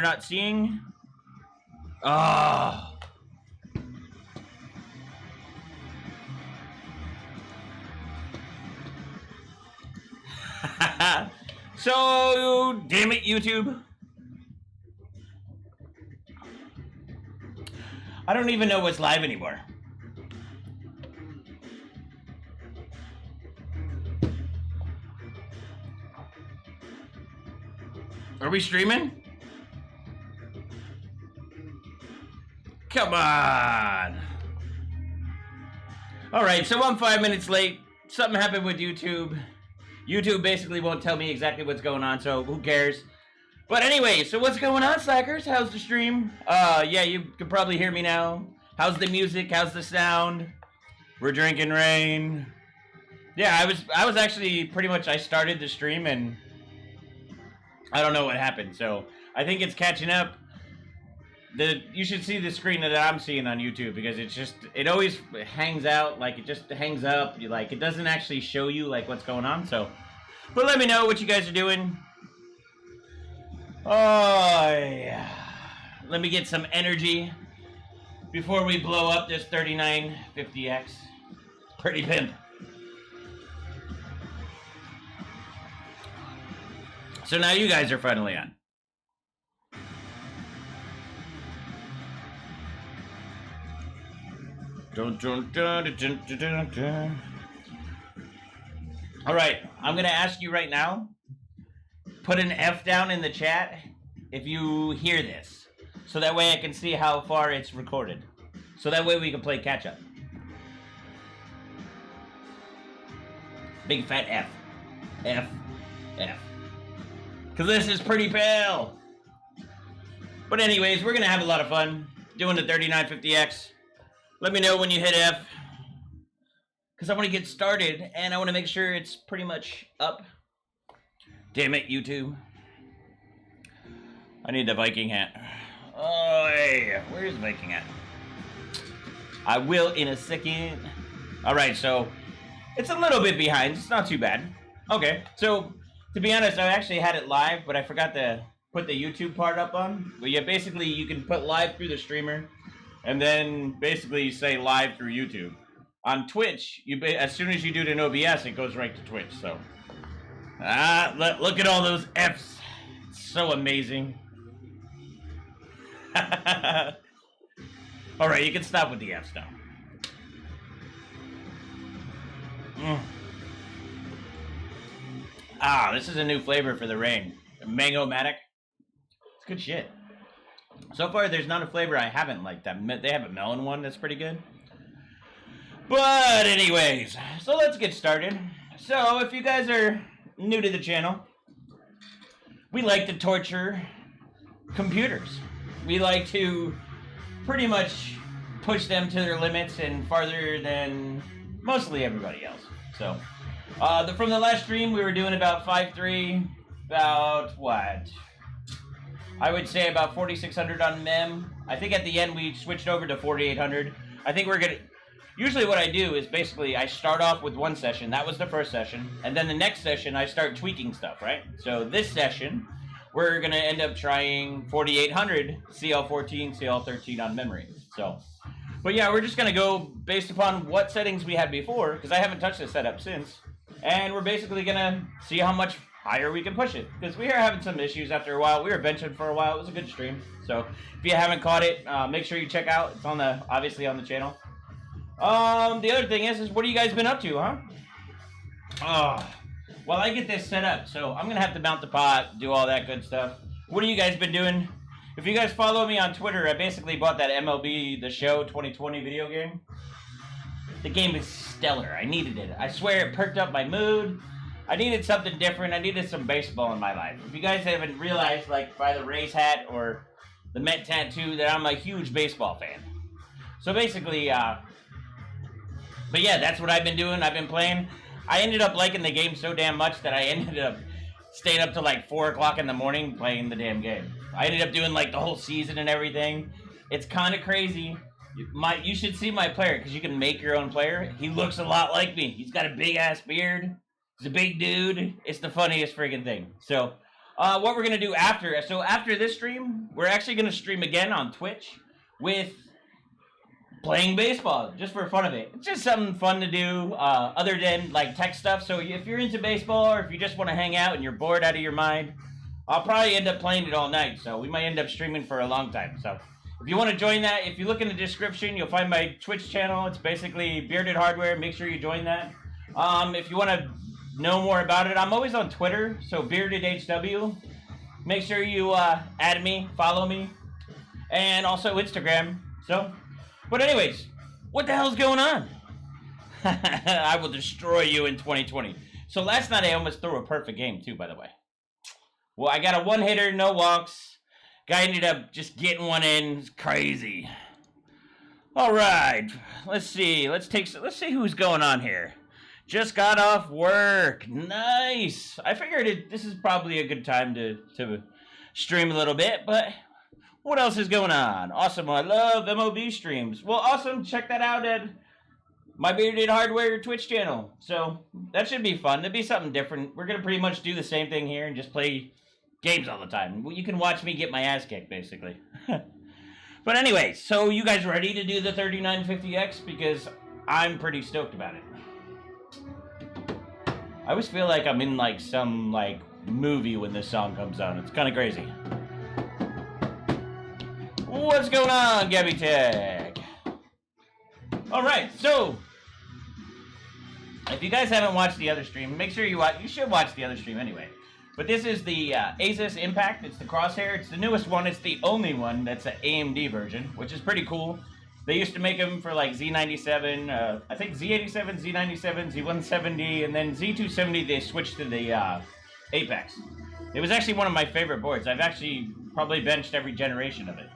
not seeing. Oh. So, damn it, YouTube. I don't even know what's live anymore. Are we streaming? Come on. All right, so I'm 5 minutes late. Something happened with YouTube. YouTube basically won't tell me exactly what's going on, so who cares? But anyway, so what's going on, Slackers? How's the stream? Yeah, you can probably hear me now. How's the music? How's the sound? We're drinking rain. Yeah, I was actually pretty much, I started the stream and I don't know what happened. So I think it's catching up. You should see the screen that I'm seeing on YouTube because it's just, it always hangs out, like it just hangs up. It doesn't actually show you like what's going on. So, but let me know what you guys are doing. Oh yeah. Let me get some energy before we blow up this 3950X. Pretty pimp. So now you guys are finally on. Dun, dun, dun, dun, dun, dun, dun. All right, I'm gonna ask you right now, put an F down in the chat if you hear this, so that way I can see how far it's recorded, so that way we can play catch up. Big fat F. F. F. Because this is pretty pale. But anyways, we're gonna have a lot of fun doing the 3950X. Let me know when you hit F, because I want to get started and I want to make sure it's pretty much up. Damn it, YouTube. I need the Viking hat. Oh, hey, where's the Viking hat? I will in a second. All right, so it's a little bit behind. It's not too bad. Okay, so to be honest, I actually had it live, but I forgot to put the YouTube part up on. But yeah, basically you can put live through the streamer. And then basically you say live through YouTube. On Twitch, as soon as you do it in OBS, it goes right to Twitch. So, look at all those Fs. It's so amazing. All right, you can stop with the Fs now. This is a new flavor for the rain. Mango-matic. It's good shit. So far, there's not a flavor I haven't liked. They have a melon one that's pretty good. But anyways, so let's get started. So if you guys are new to the channel, we like to torture computers. We like to pretty much push them to their limits and farther than mostly everybody else. So from the last stream, we were doing about 5.3, about what? I would say about 4,600 on MEM. I think at the end we switched over to 4,800. I think we're gonna, usually what I do is basically I start off with one session, that was the first session, and then the next session I start tweaking stuff, right? So this session, we're gonna end up trying 4,800 CL14, CL13 on memory. So, but yeah, we're just gonna go based upon what settings we had before, because I haven't touched this setup since, and we're basically gonna see how much higher we can push it, because we are having some issues after a while. We were benching for a while. It was a good stream. So if you haven't caught it, make sure you check out. It's on obviously on the channel. The other thing is what have you guys been up to, huh? Well, I get this set up, so I'm gonna have to mount the pot, do all that good stuff. What have you guys been doing? If you guys follow me on Twitter, I basically bought that MLB The Show 2020 video game. The game is stellar. I needed it. I swear it perked up my mood. I needed something different. I needed some baseball in my life. If you guys haven't realized, like by the Rays hat or the Met tattoo, that I'm a huge baseball fan. So basically, but yeah, that's what I've been doing. I've been playing. I ended up liking the game so damn much that I ended up staying up till like 4 o'clock in the morning playing the damn game. I ended up doing like the whole season and everything. It's kind of crazy. You should see my player, because you can make your own player. He looks a lot like me. He's got a big ass beard. He's a big dude. It's the funniest friggin' thing. So, what we're going to do after. So after this stream, we're actually going to stream again on Twitch with playing baseball, just for fun of it. It's just something fun to do other than like tech stuff. So if you're into baseball or if you just want to hang out and you're bored out of your mind, I'll probably end up playing it all night. So we might end up streaming for a long time. So if you want to join that, if you look in the description, you'll find my Twitch channel. It's basically Bearded Hardware. Make sure you join that. If you want to know more about it, I'm always on Twitter, so BeardedHW. Make sure you add me, follow me, and also Instagram. So, but anyways, what the hell's going on? I will destroy you in 2020. So last night I almost threw a perfect game too, by the way. Well, I got a one-hitter, no walks. Guy ended up just getting one in. It's crazy. All right, let's see. Let's see who's going on here. Just got off work. Nice. I figured this is probably a good time to stream a little bit, but what else is going on? Awesome. I love MOB streams. Well, awesome. Check that out at my Bearded Hardware Twitch channel. So that should be fun. It'll be something different. We're going to pretty much do the same thing here and just play games all the time. You can watch me get my ass kicked, basically. But anyway, so you guys ready to do the 3950X? Because I'm pretty stoked about it. I always feel like I'm in like some like movie when this song comes on. It's kind of crazy. What's going on, Gabby Tech? All right, so if you guys haven't watched the other stream, make sure you watch. You should watch the other stream anyway. But this is the Asus Impact. It's the Crosshair. It's the newest one. It's the only one that's an AMD version, which is pretty cool. They used to make them for like Z97, I think Z87, Z97, Z170, and then Z270 they switched to the Apex. It was actually one of my favorite boards. I've actually probably benched every generation of it.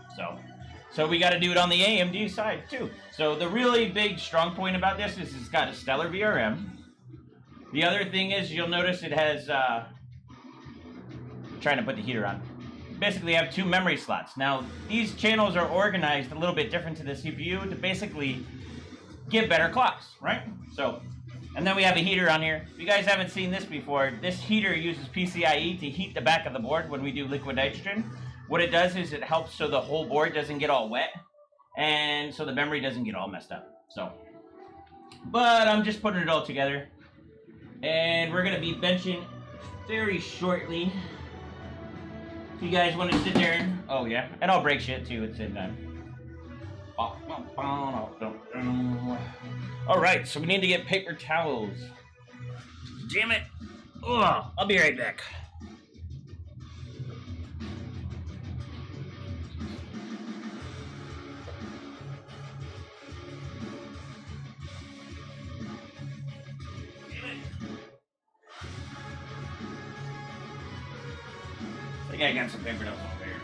So we got to do it on the AMD side too. So the really big strong point about this is it's got a stellar VRM. The other thing is you'll notice it has, trying to put the heater on. Basically have two memory slots. Now, these channels are organized a little bit different to the CPU to basically give better clocks, right? So, and then we have a heater on here. If you guys haven't seen this before, this heater uses PCIe to heat the back of the board when we do liquid nitrogen. What it does is it helps so the whole board doesn't get all wet and so the memory doesn't get all messed up. So, but I'm just putting it all together and we're gonna be benching very shortly. You guys want to sit there and, oh yeah, and I'll break shit too at the same time. Alright, so we need to get paper towels. Damn it. Ugh, I'll be right back. I think I got some paper towels over here.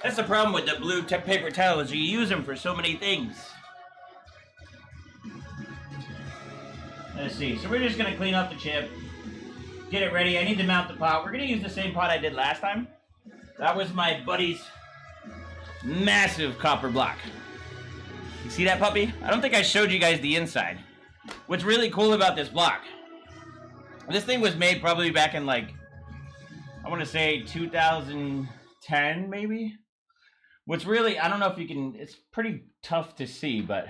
That's the problem with the blue paper towels. You use them for so many things. Let's see. So we're just going to clean up the chip. Get it ready. I need to mount the pot. We're going to use the same pot I did last time. That was my buddy's massive copper block. You see that puppy? I don't think I showed you guys the inside. What's really cool about this block, this thing was made probably back in like, I want to say 2010 maybe. What's really, I don't know if you can, it's pretty tough to see, but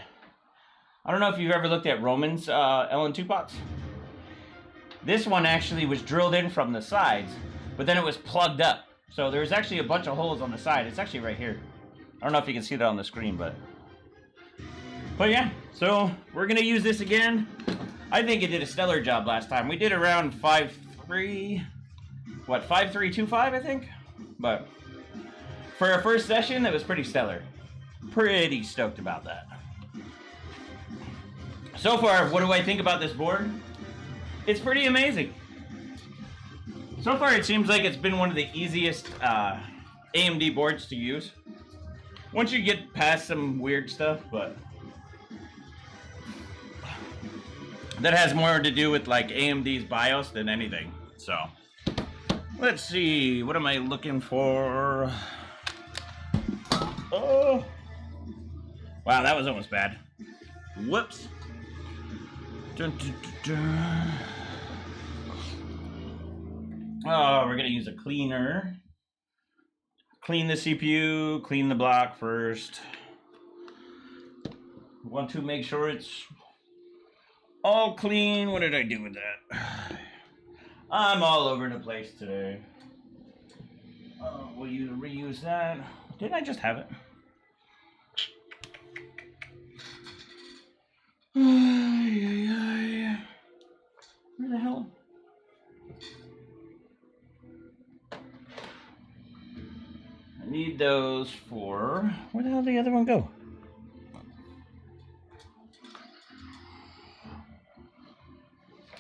I don't know if you've ever looked at Roman's LN2 pots. This one actually was drilled in from the sides, but then it was plugged up. So there's actually a bunch of holes on the side. It's actually right here. I don't know if you can see that on the screen, but yeah, so we're going to use this again. I think it did a stellar job last time. We did around 5.3, what, 5.325, I think? But for our first session, it was pretty stellar. Pretty stoked about that. So far, what do I think about this board? It's pretty amazing. So far, it seems like it's been one of the easiest AMD boards to use. Once you get past some weird stuff, but that has more to do with like AMD's BIOS than anything. So let's see, what am I looking for? Oh, wow, that was almost bad. Whoops. Dun, dun, dun, dun. Oh, we're gonna use a cleaner. Clean the CPU, clean the block first. Want to make sure it's all clean. What did I do with that? I'm all over the place today. We'll reuse that. Didn't I just have it? Where the hell? I need those for... Where the hell did the other one go?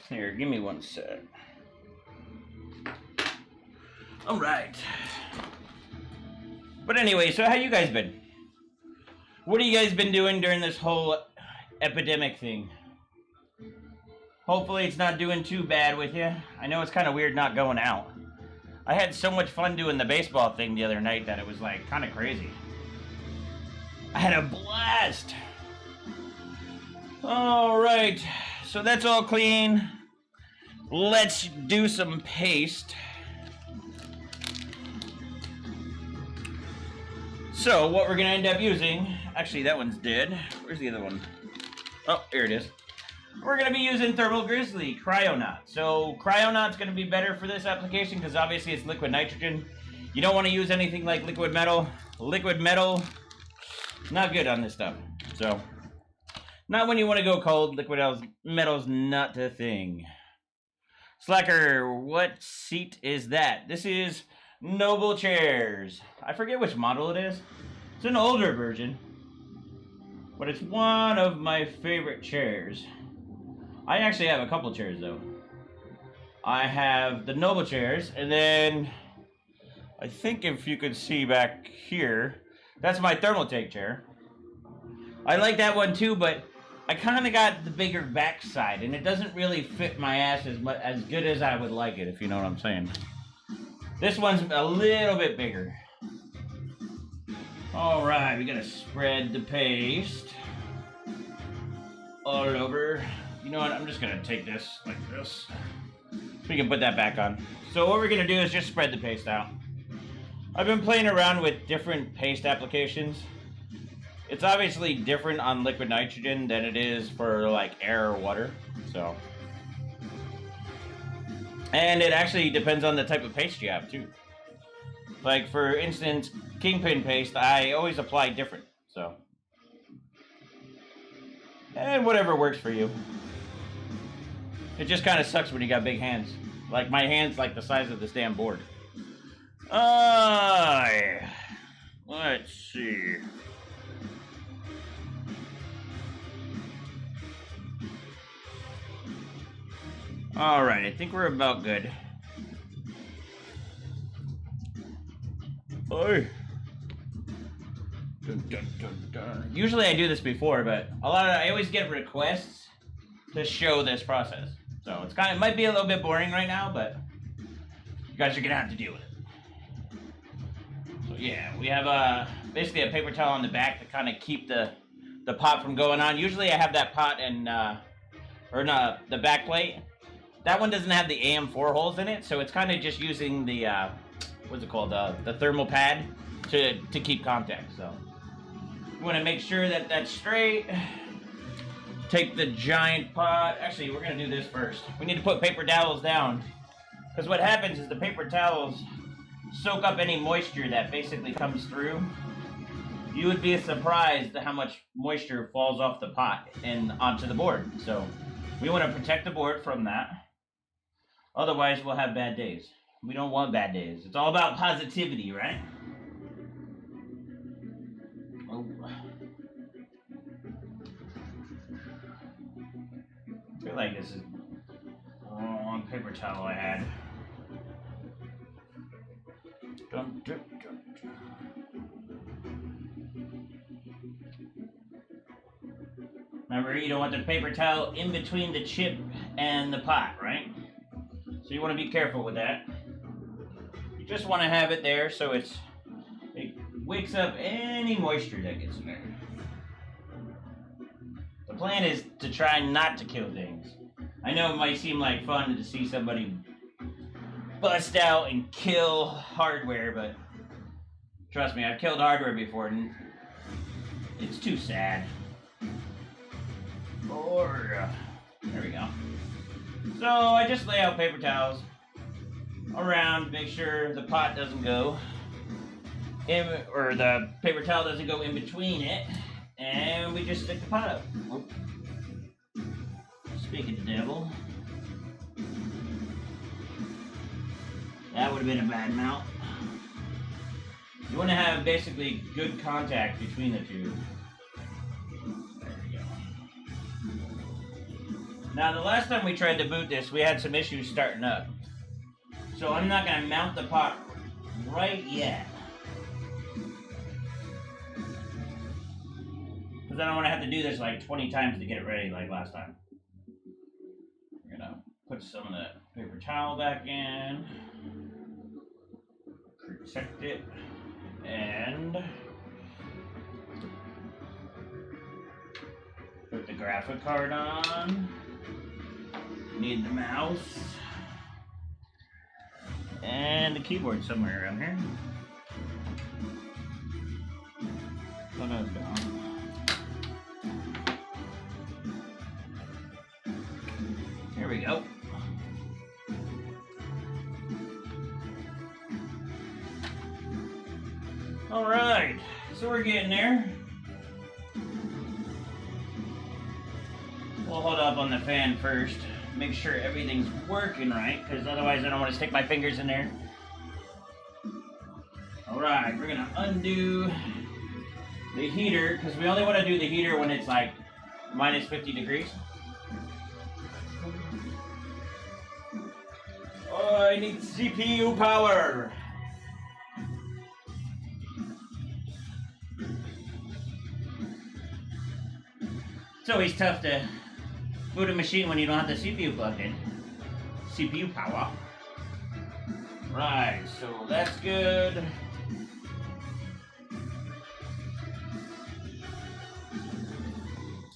Here, give me one sec. All right. But anyway, so how you guys been? What have you guys been doing during this whole epidemic thing? Hopefully it's not doing too bad with you. I know it's kind of weird not going out. I had so much fun doing the baseball thing the other night that it was like kind of crazy. I had a blast. All right, so that's all clean. Let's do some paste. So what we're gonna end up using, actually that one's dead. Where's the other one? Oh, here it is. We're gonna be using Thermal Grizzly Cryonaut. So Cryonaut's gonna be better for this application because obviously it's liquid nitrogen. You don't want to use anything like liquid metal. Liquid metal, not good on this stuff. So, not when you want to go cold. Liquid metal's not the thing. Slacker, what seat is that? This is Noble Chairs. I forget which model it is. It's an older version, but it's one of my favorite chairs. I actually have a couple chairs though. I have the Noble Chairs, and then I think if you could see back here, that's my Thermaltake chair. I like that one too, but I kind of got the bigger backside, and it doesn't really fit my ass as good as I would like it, if you know what I'm saying. This one's a little bit bigger. All right, we gotta spread the paste all over. You know what? I'm just gonna take this like this. We can put that back on. So what we're gonna do is just spread the paste out. I've been playing around with different paste applications. It's obviously different on liquid nitrogen than it is for like air or water. So, and it actually depends on the type of paste you have too. Like for instance, Kingpin paste, I always apply different. So, and whatever works for you. It just kind of sucks when you got big hands. Like my hands, like the size of this damn board. Let's see. All right, I think we're about good. Oy. Dun, dun, dun, dun. Usually I do this before, but I always get requests to show this process. So it might be a little bit boring right now, but you guys are gonna have to deal with it. So yeah, we have basically a paper towel on the back to kind of keep the pot from going on. Usually I have that pot and the back plate. That one doesn't have the AM4 holes in it, so it's kind of just using the what's it called, the thermal pad to keep contact. So you want to make sure that that's straight. Take the giant pot. Actually, we're gonna do this first. We need to put paper towels down, because what happens is the paper towels soak up any moisture that basically comes through. You would be surprised at how much moisture falls off the pot and onto the board. So we want to protect the board from that. Otherwise, we'll have bad days. We don't want bad days. It's all about positivity, right? Oh. I feel like this is the wrong paper towel I had. Dun, dun, dun, dun. Remember, you don't want the paper towel in between the chip and the pot, right? So you want to be careful with that. You just want to have it there so it wakes up any moisture that gets in there. The plan is to try not to kill things. I know it might seem like fun to see somebody bust out and kill hardware, but trust me, I've killed hardware before and it's too sad. Or, there we go. So I just lay out paper towels around, make sure the pot doesn't go in, or the paper towel doesn't go in between it, and we just stick the pot up. Oh. Speak of the devil. That would have been a bad mount. You want to have basically good contact between the two. There we go. Now the last time we tried to boot this, we had some issues starting up. So I'm not going to mount the pot right yet. Because I don't want to have to do this like 20 times to get it ready like last time. We're going to put some of the paper towel back in. Protect it. And put the graphic card on. Need the mouse. And the keyboard somewhere around here. Put it down. Here we go. Alright, so we're getting there. We'll hold up on the fan first. Make sure everything's working right, because otherwise I don't want to stick my fingers in there. Alright, we're going to undo the heater, because we only want to do the heater when it's like minus 50 degrees. Oh, I need CPU power. It's always tough to boot a machine when you don't have the CPU plugged in. CPU power. Right, so that's good.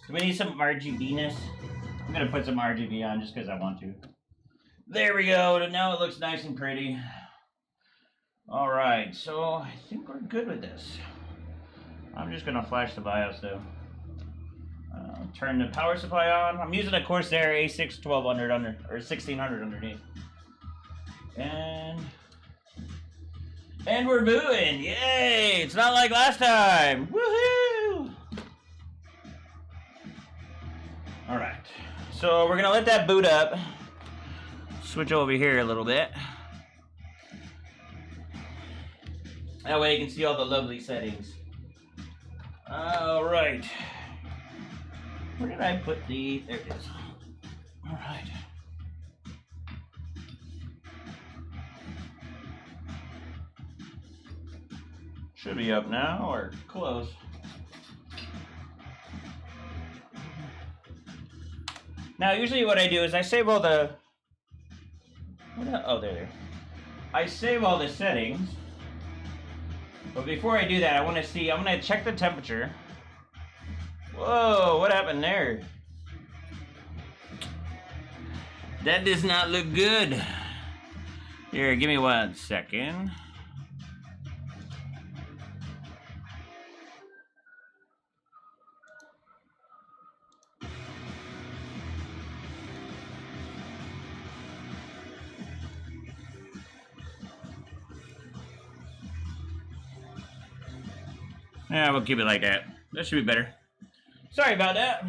Do we need some RGB-ness? I'm gonna put some RGB on just because I want to. There we go, now it looks nice and pretty. Alright, so I think we're good with this. I'm just gonna flash the BIOS though. Turn the power supply on. I'm using a Corsair A6 1200 under, or 1600 underneath. And we're booting! Yay! It's not like last time! Woohoo! Alright, so we're gonna let that boot up. Switch over here a little bit. That way you can see all the lovely settings. Alright. Where did I put the... There it is. Alright. Should be up now, or close. Now, usually what I do is I save all the... Oh, there. I save all the settings. But before I do that, I want to see... I'm going to check the temperature. Whoa, what happened there? That does not look good. Here, give me 1 second. Yeah, we'll keep it like that. That should be better. Sorry about that.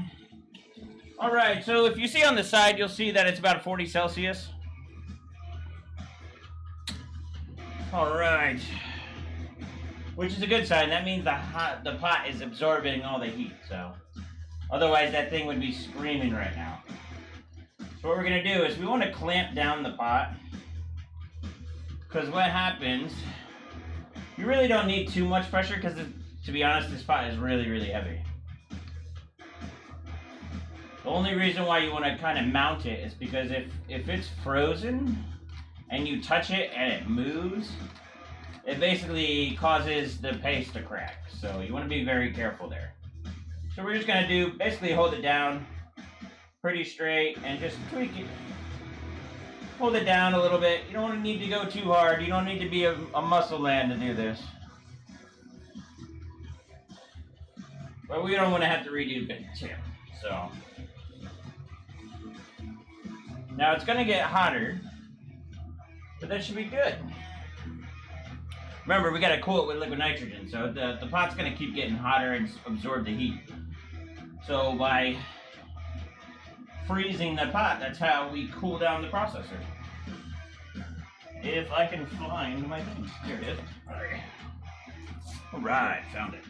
Alright, so if you see on the side, you'll see that it's about 40 Celsius. Alright. Which is a good sign. That means the pot is absorbing all the heat, so. Otherwise, that thing would be screaming right now. So what we're going to do is we want to clamp down the pot. Because what happens, you really don't need too much pressure because, to be honest, this pot is really, really heavy. The only reason why you want to kind of mount it is because if it's frozen and you touch it and it moves, it basically causes the paste to crack. So you want to be very careful there. So we're just gonna do, basically hold it down pretty straight and just tweak it. Hold it down a little bit. You don't need to go too hard. You don't need to be a muscle man to do this. But we don't want to have to redo the tip, so. Now it's gonna get hotter, but that should be good. Remember, we gotta cool it with liquid nitrogen, so the pot's gonna keep getting hotter and absorb the heat. So by freezing the pot, that's how we cool down the processor. If I can find my thing. Here it is. Alright, found it.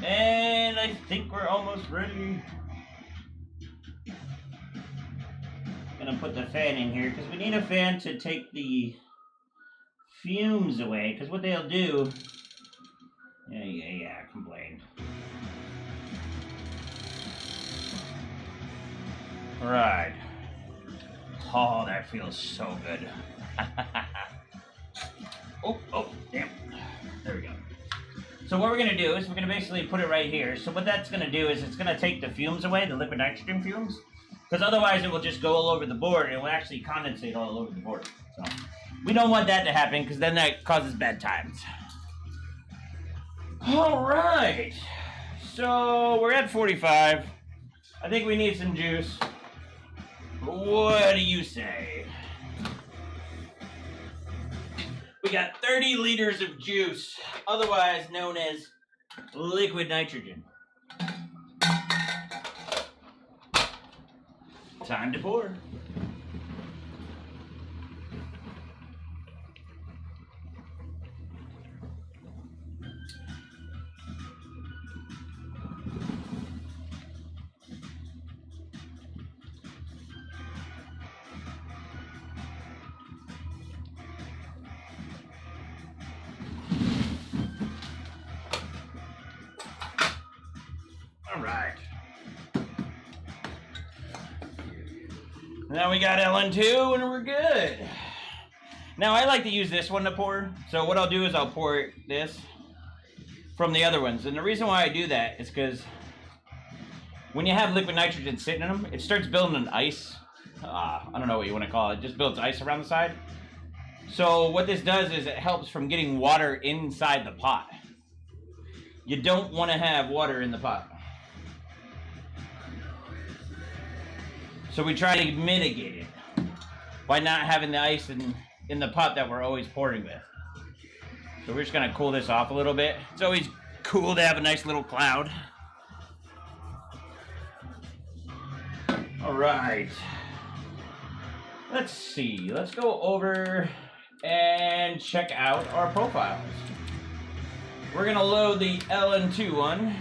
And I think we're almost ready. Gonna put the fan in here because we need a fan to take the fumes away, because what they'll do, complain. Right. Oh, that feels so good. oh, damn. There we go. So what we're gonna do is we're gonna basically put it right here. So what that's gonna do is it's gonna take the fumes away, the liquid nitrogen fumes, because otherwise it will just go all over the board and it will actually condensate all over the board. So we don't want that to happen because then that causes bad times. All right. So we're at 45. I think we need some juice. What do you say? We got 30 liters of juice, otherwise known as liquid nitrogen. Time to pour. All right. Now we got LN2 and we're good. Now I like to use this one to pour. So what I'll do is I'll pour this from the other ones. And the reason why I do that is because when you have liquid nitrogen sitting in them, it starts building an ice. I don't know what you want to call it. It just builds ice around the side. So what this does is it helps from getting water inside the pot. You don't want to have water in the pot. So we try to mitigate it by not having the ice in the pot that we're always pouring with. So we're just gonna cool this off a little bit. It's always cool to have a nice little cloud. All right. Let's see, let's go over and check out our profiles. We're gonna load the LN2 one.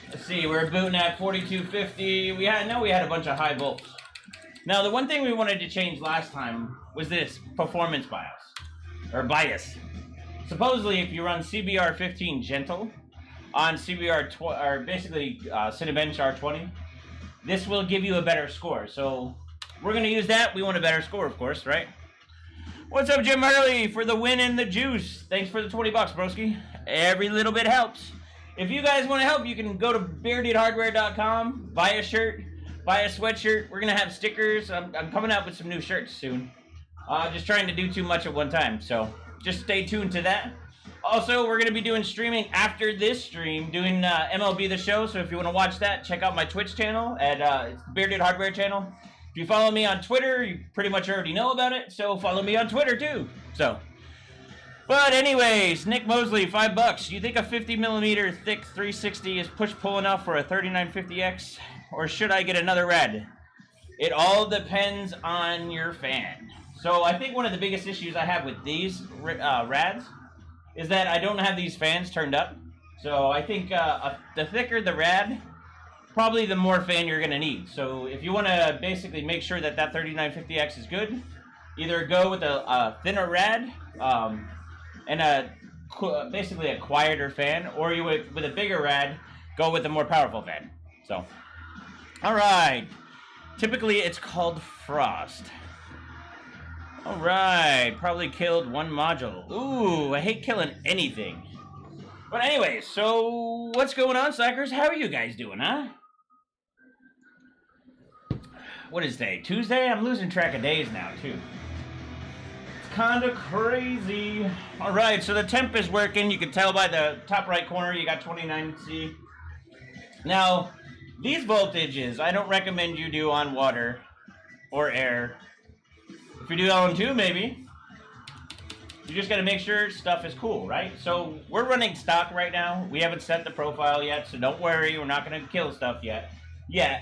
Let's see, we're booting at 4250. We had a bunch of high volts. Now, the one thing we wanted to change last time was this performance bias. Supposedly, if you run CBR 15 gentle on CBR or basically Cinebench R20, this will give you a better score. So we're gonna use that. We want a better score, of course, right? What's up, Jim Hurley, for the win and the juice? Thanks for the 20 bucks, broski. Every little bit helps. If you guys want to help, you can go to beardedhardware.com, buy a shirt, buy a sweatshirt. We're going to have stickers. I'm coming out with some new shirts soon. Just trying to do too much at one time, so just stay tuned to that. Also, we're going to be doing streaming after this stream, doing MLB The Show, so if you want to watch that, check out my Twitch channel at it's the Bearded Hardware channel. If you follow me on Twitter, you pretty much already know about it, so follow me on Twitter too. But anyways, Nick Mosley, $5. You think a 50mm thick 360 is push-pull enough for a 3950X? Or should I get another rad? It all depends on your fan. So I think one of the biggest issues I have with these rads is that I don't have these fans turned up. So I think the thicker the rad, probably the more fan you're going to need. So if you want to basically make sure that 3950X is good, either go with a thinner rad, and basically a quieter fan, or you would, with a bigger rad, go with a more powerful fan. So, all right. Typically, it's called frost. All right, probably killed one module. Ooh, I hate killing anything. But anyway, so what's going on, Slackers? How are you guys doing, huh? What is today? Tuesday? I'm losing track of days now, too. It's kind of crazy. All right, so the temp is working. You can tell by the top right corner, you got 29C. Now, these voltages, I don't recommend you do on water or air. If you do LN2, maybe. You just got to make sure stuff is cool, right? So we're running stock right now. We haven't set the profile yet, so don't worry. We're not going to kill stuff yet. Yeah.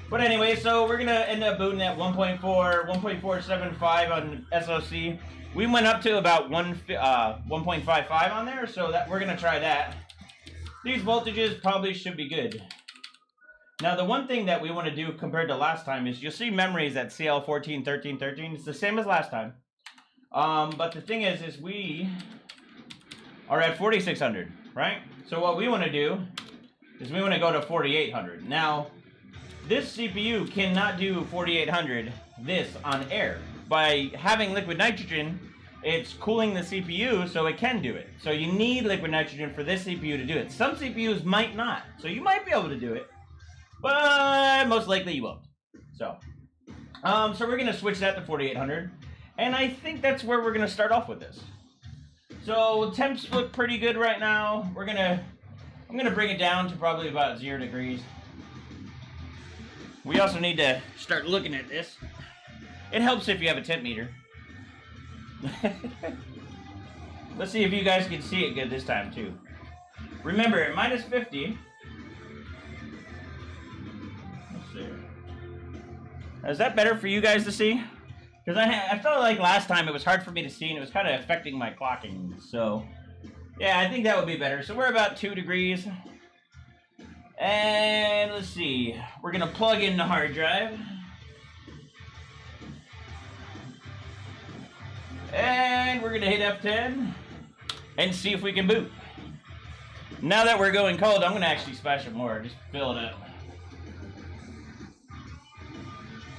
But anyway, so we're going to end up booting at 1.4, 1.475 on SoC. We went up to about 1.55 on there, so that we're going to try that. These voltages probably should be good. Now, the one thing that we want to do compared to last time is you'll see memories at CL14, 13, 13. It's the same as last time. But the thing is we are at 4600, right? So what we want to do is we want to go to 4800. Now, this CPU cannot do 4800 this on air. By having liquid nitrogen, it's cooling the CPU so it can do it. So you need liquid nitrogen for this CPU to do it. Some CPUs might not. So you might be able to do it, but most likely you won't. So we're going to switch that to 4800. And I think that's where we're going to start off with this. So temps look pretty good right now. I'm going to bring it down to probably about 0 degrees. We also need to start looking at this. It helps if you have a temp meter. Let's see if you guys can see it good this time too. Remember, at minus 50. Let's see. Is that better for you guys to see? Because I felt like last time it was hard for me to see and it was kind of affecting my clocking. So, yeah, I think that would be better. So we're about 2 degrees. And let's see. We're going to plug in the hard drive. And we're going to hit F10 and see if we can boot. Now that we're going cold, I'm going to actually splash it more. Just fill it up.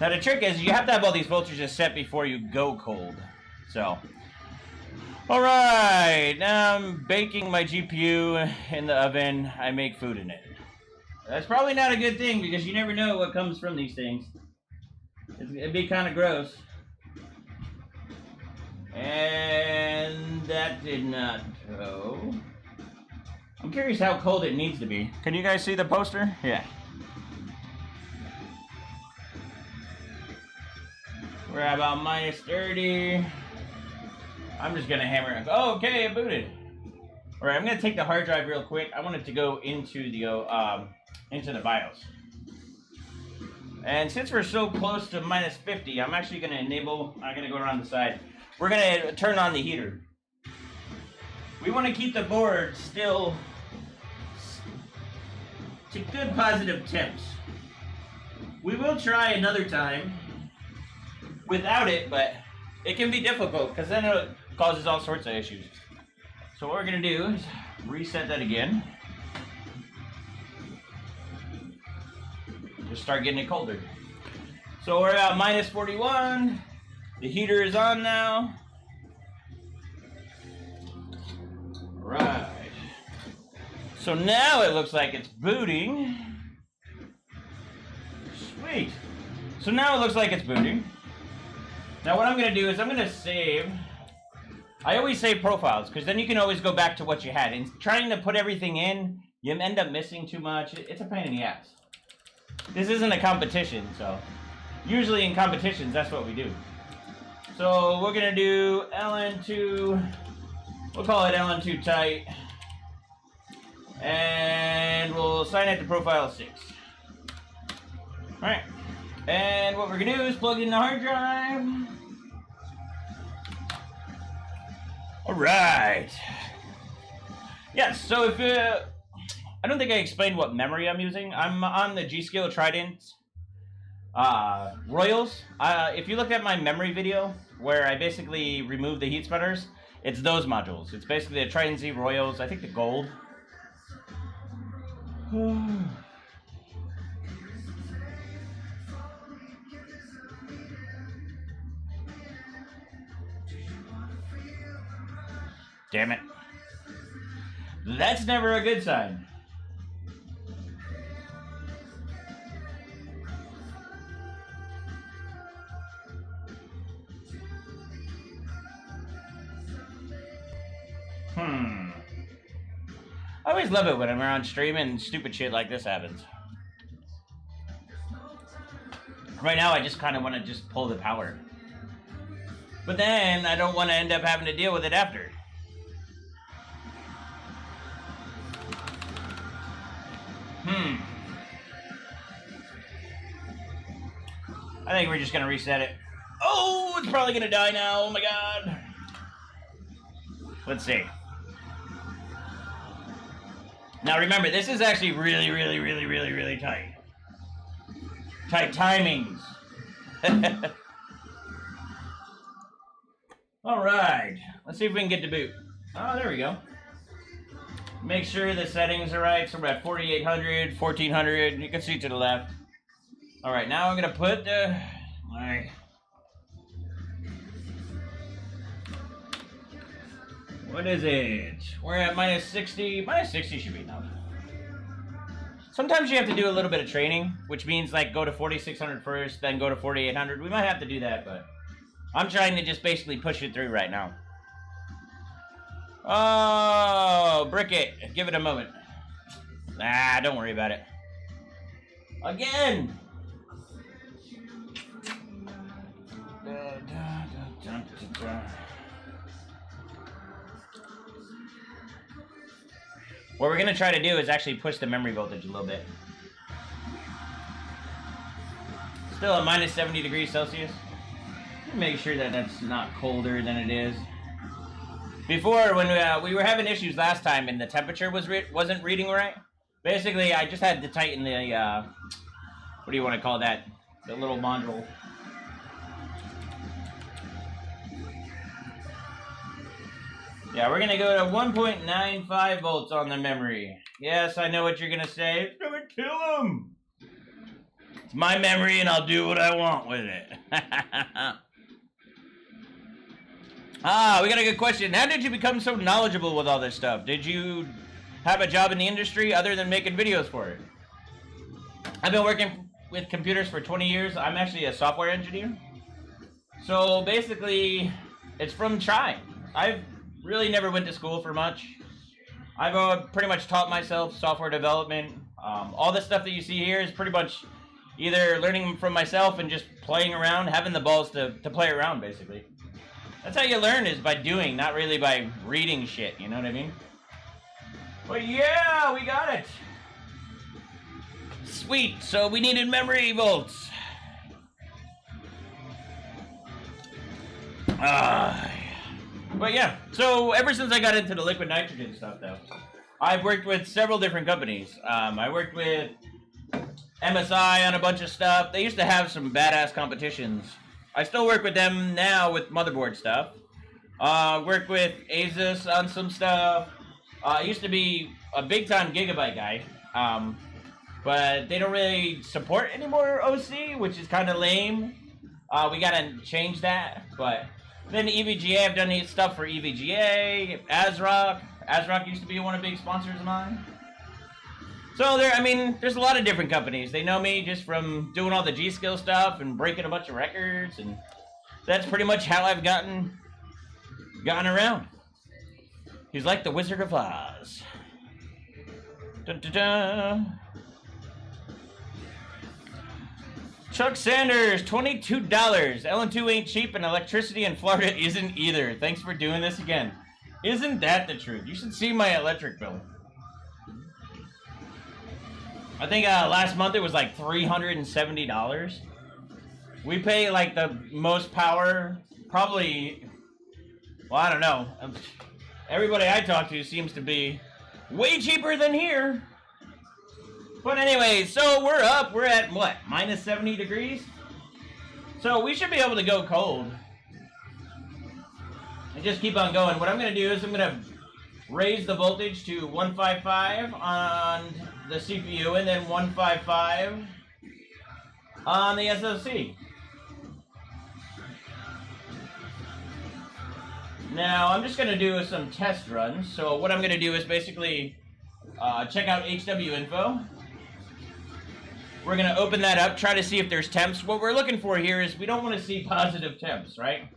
Now the trick is you have to have all these voltages set before you go cold. So, all right, now I'm baking my GPU in the oven. I make food in it. That's probably not a good thing because you never know what comes from these things. It'd be kind of gross. And that did not go. I'm curious how cold it needs to be. Can you guys see the poster? Yeah. We're at about minus 30. I'm just gonna hammer it. Oh, okay, it booted. All right, I'm gonna take the hard drive real quick. I want it to go into the BIOS. And since we're so close to minus 50, I'm actually gonna I'm gonna go around the side. We're gonna turn on the heater. We want to keep the board still to good positive temps. We will try another time without it, but it can be difficult because then it causes all sorts of issues. So what we're gonna do is reset that again. Just start getting it colder. So we're at minus 41. The heater is on now. Right. So now it looks like it's booting. Sweet. So now it looks like it's booting. Now what I'm going to do is I'm going to save. I always save profiles because then you can always go back to what you had. And trying to put everything in, you end up missing too much. It's a pain in the ass. This isn't a competition, so usually in competitions, that's what we do. So we're going to do LN2, we'll call it LN2 tight, and we'll assign it to profile 6. Alright, and what we're going to do is plug in the hard drive. Alright. Yes, so if I don't think I explained what memory I'm using. I'm on the G-Skill Trident Royals. If you look at my memory video, where I basically remove the heat spreaders, it's those modules. It's basically the Trident Z Royals, I think the gold. Damn it. That's never a good sign. I always love it when I'm on stream and stupid shit like this happens. Right now, I just kind of want to just pull the power. But then, I don't want to end up having to deal with it after. I think we're just going to reset it. Oh, it's probably going to die now. Oh my god. Let's see. Now remember, this is actually really, really, really, really, really tight. Tight timings. Alright. Let's see if we can get to boot. Oh, there we go. Make sure the settings are right. So we're at 4800, 1400. You can see to the left. Alright, now I'm going to put the... Alright. What is it? We're at minus 60. Minus 60 should be enough. Sometimes you have to do a little bit of training, which means like go to 4600 first, then go to 4800. We might have to do that, but I'm trying to just basically push it through right now. Oh, brick it. Give it a moment. Ah, don't worry about it. Again! What we're going to try to do is actually push the memory voltage a little bit. Still at minus 70 degrees Celsius. Make sure that that's not colder than it is. Before, when we were having issues last time and the temperature wasn't reading right, basically I just had to tighten the, what do you want to call that? The little module. Yeah, we're going to go to 1.95 volts on the memory. Yes, I know what you're going to say. It's going to kill him. It's my memory and I'll do what I want with it. We got a good question. How did you become so knowledgeable with all this stuff? Did you have a job in the industry other than making videos for it? I've been working with computers for 20 years. I'm actually a software engineer. So basically, it's from trying. I've really never went to school for much. I've pretty much taught myself software development. All the stuff that you see here is pretty much either learning from myself and just playing around, having the balls to play around, basically. That's how you learn, is by doing, not really by reading shit, you know what I mean? But yeah, we got it. Sweet, so we needed memory volts. But yeah, so ever since I got into the liquid nitrogen stuff, though, I've worked with several different companies. I worked with MSI on a bunch of stuff. They used to have some badass competitions. I still work with them now with motherboard stuff. Work with Asus on some stuff. I used to be a big-time Gigabyte guy, but they don't really support anymore OC, which is kind of lame. We gotta change that, but then EVGA, I've done stuff for EVGA, ASRock. ASRock used to be one of the big sponsors of mine. So there's a lot of different companies. They know me just from doing all the G-Skill stuff and breaking a bunch of records, and that's pretty much how I've gotten around. He's like the Wizard of Oz. Dun, dun, dun. Chuck Sanders, $22. LN2 ain't cheap, and electricity in Florida isn't either. Thanks for doing this again. Isn't that the truth? You should see my electric bill. I think last month it was like $370. We pay like the most power, probably, well, I don't know. Everybody I talk to seems to be way cheaper than here. But anyway, so we're up. We're at what? Minus 70 degrees? So we should be able to go cold. And just keep on going. What I'm going to do is I'm going to raise the voltage to 155 on the CPU and then 155 on the SoC. Now, I'm just going to do some test runs. So what I'm going to do is basically check out HW info. We're going to open that up, try to see if there's temps. What we're looking for here is we don't want to see positive temps, right?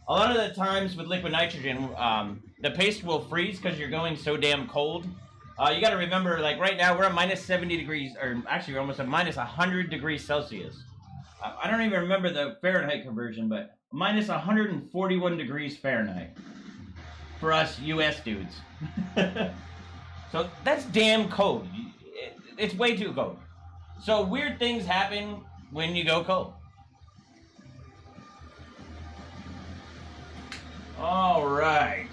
A lot of the times with liquid nitrogen, the paste will freeze because you're going so damn cold. You got to remember, like right now, we're at minus 70 degrees, or actually we're almost at minus 100 degrees Celsius. I don't even remember the Fahrenheit conversion, but minus 141 degrees Fahrenheit for us US dudes. So that's damn cold. It's way too cold. So weird things happen when you go cold. All right.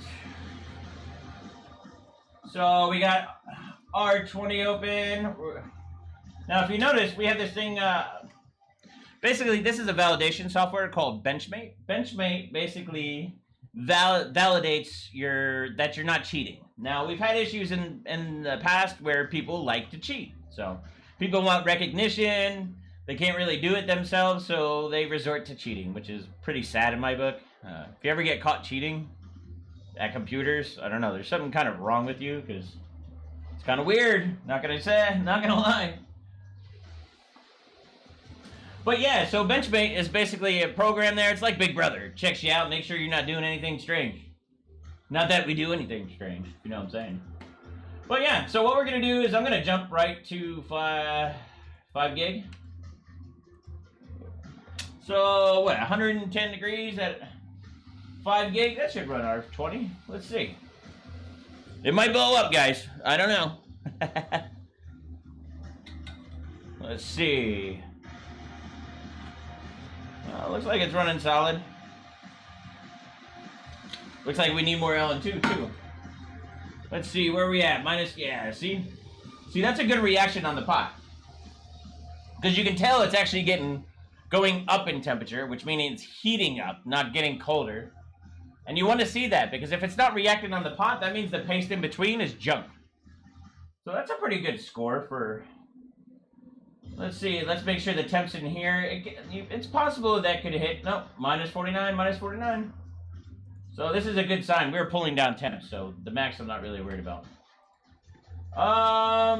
So we got R20 open. Now, if you notice, we have this thing. Basically, this is a validation software called Benchmate. Benchmate basically validates that you're not cheating. Now, we've had issues in the past where people like to cheat. So people want recognition. They can't really do it themselves, so they resort to cheating, which is pretty sad in my book. If you ever get caught cheating at computers, I don't know, there's something kind of wrong with you, because it's kind of weird. Not gonna lie. But yeah, so Benchmate is basically a program there. It's like Big Brother. It checks you out, make sure you're not doing anything strange. Not that we do anything strange, you know what I'm saying. But yeah, so what we're gonna do is I'm gonna jump right to 5 gig. So what, 110 degrees at 5 gig? That should run R20. Let's see. It might blow up, guys. I don't know. Let's see. Looks like it's running solid. Looks like we need more LN2 too. Let's see, where are we at? Yeah, see? See, that's a good reaction on the pot. Because you can tell it's actually going up in temperature, which means it's heating up, not getting colder. And you want to see that, because if it's not reacting on the pot, that means the paste in between is junk. So that's a pretty good score for... Let's see, let's make sure the temp's in here. It's possible that could hit... No, minus 49, minus 49. So this is a good sign. We're pulling down temps, so the max I'm not really worried about.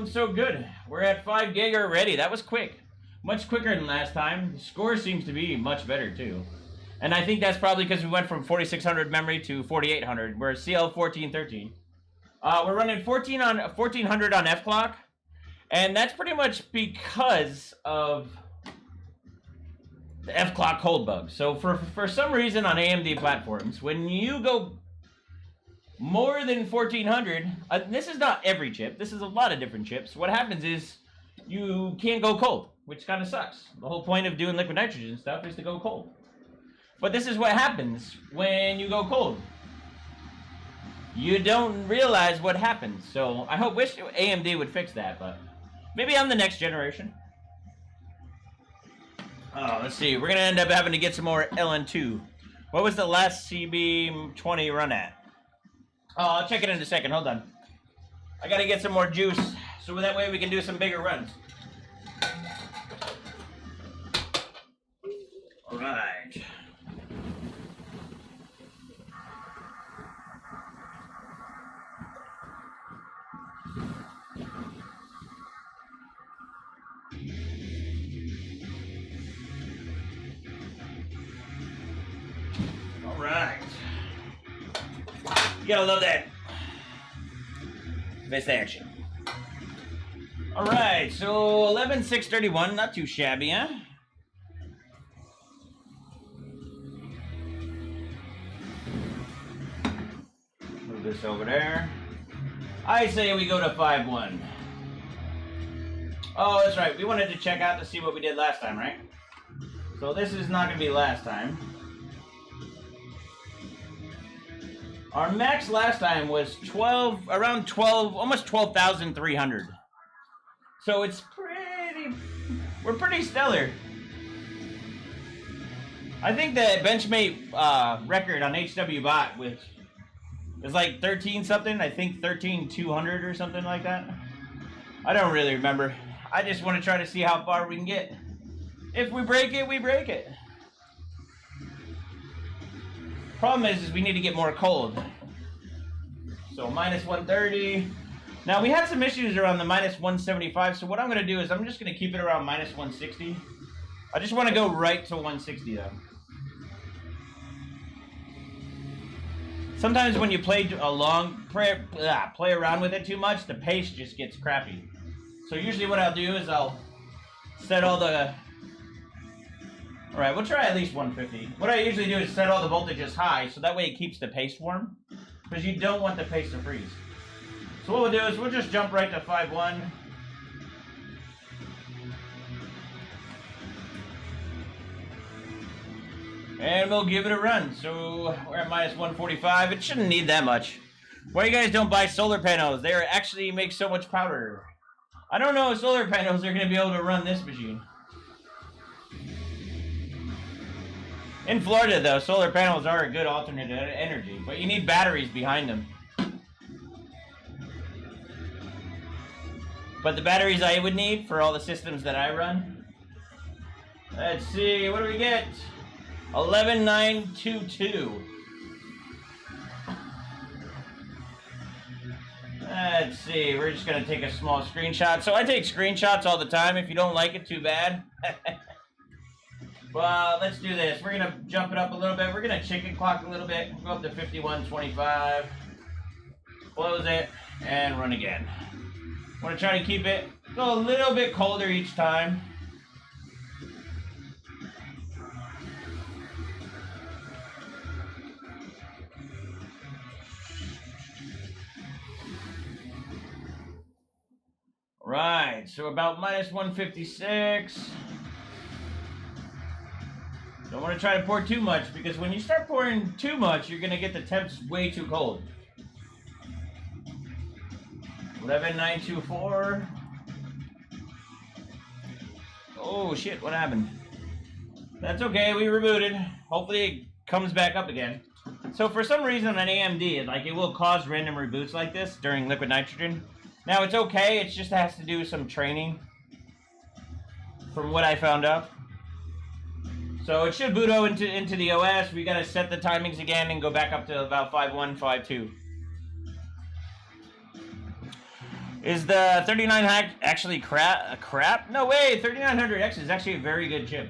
So good. We're at 5 gig already. That was quick. Much quicker than last time. The score seems to be much better too. And I think that's probably because we went from 4600 memory to 4800. We're CL1413. We're running 1400 on F clock. And that's pretty much because of the F clock cold bug. So for some reason on AMD platforms, when you go more than 1400, this is not every chip. This is a lot of different chips. What happens is you can't go cold, which kind of sucks. The whole point of doing liquid nitrogen stuff is to go cold. But this is what happens when you go cold. You don't realize what happens. So I wish AMD would fix that, but maybe on the next generation. Oh, let's see. We're going to end up having to get some more LN2. What was the last CB20 run at? Oh, I'll check it in a second. Hold on. I got to get some more juice, so that way we can do some bigger runs. All right. Right. You gotta love that. Best action. Alright, so 11,631, not too shabby, huh? Move this over there. I say we go to 5-1. Oh, that's right. We wanted to check out to see what we did last time, right? So this is not gonna be last time. Our max last time was around 12, almost 12,300. So it's we're pretty stellar. I think the Benchmate record on HWBot is like 13 something. I think 13,200 or something like that. I don't really remember. I just want to try to see how far we can get. If we break it, we break it. Problem is we need to get more cold. So minus 130. Now we have some issues around the minus 175. So what I'm going to do is I'm just going to keep it around minus 160. I just want to go right to 160 though. Sometimes when you play play around with it too much, the pace just gets crappy. So usually what I'll do is I'll set all the... Alright, we'll try at least 150. What I usually do is set all the voltages high, so that way it keeps the paste warm. Because you don't want the paste to freeze. So what we'll do is we'll just jump right to 5.1. And we'll give it a run. So we're at minus 145. It shouldn't need that much. Why you guys don't buy solar panels? They actually make so much power. I don't know if solar panels are going to be able to run this machine. In Florida, though, solar panels are a good alternate energy, but you need batteries behind them. But the batteries I would need for all the systems that I run, let's see, what do we get? 11922. Let's see, we're just going to take a small screenshot. So I take screenshots all the time. If you don't like it, too bad. Well, let's do this. We're going to jump it up a little bit. We're going to chicken clock a little bit. Go up to 5125. Close it and run again. Want to try to keep it go a little bit colder each time. Right, so about minus 156. Don't want to try to pour too much, because when you start pouring too much, you're going to get the temps way too cold. 11924. Oh shit, what happened? That's okay, we rebooted. Hopefully it comes back up again. So for some reason on AMD, like, it will cause random reboots like this during liquid nitrogen. Now it's okay, it just has to do some training from what I found out. So it should boot into the OS. We gotta set the timings again and go back up to about 5.1, 5.2. Is the 39 hack actually crap? No way, 3900X is actually a very good chip.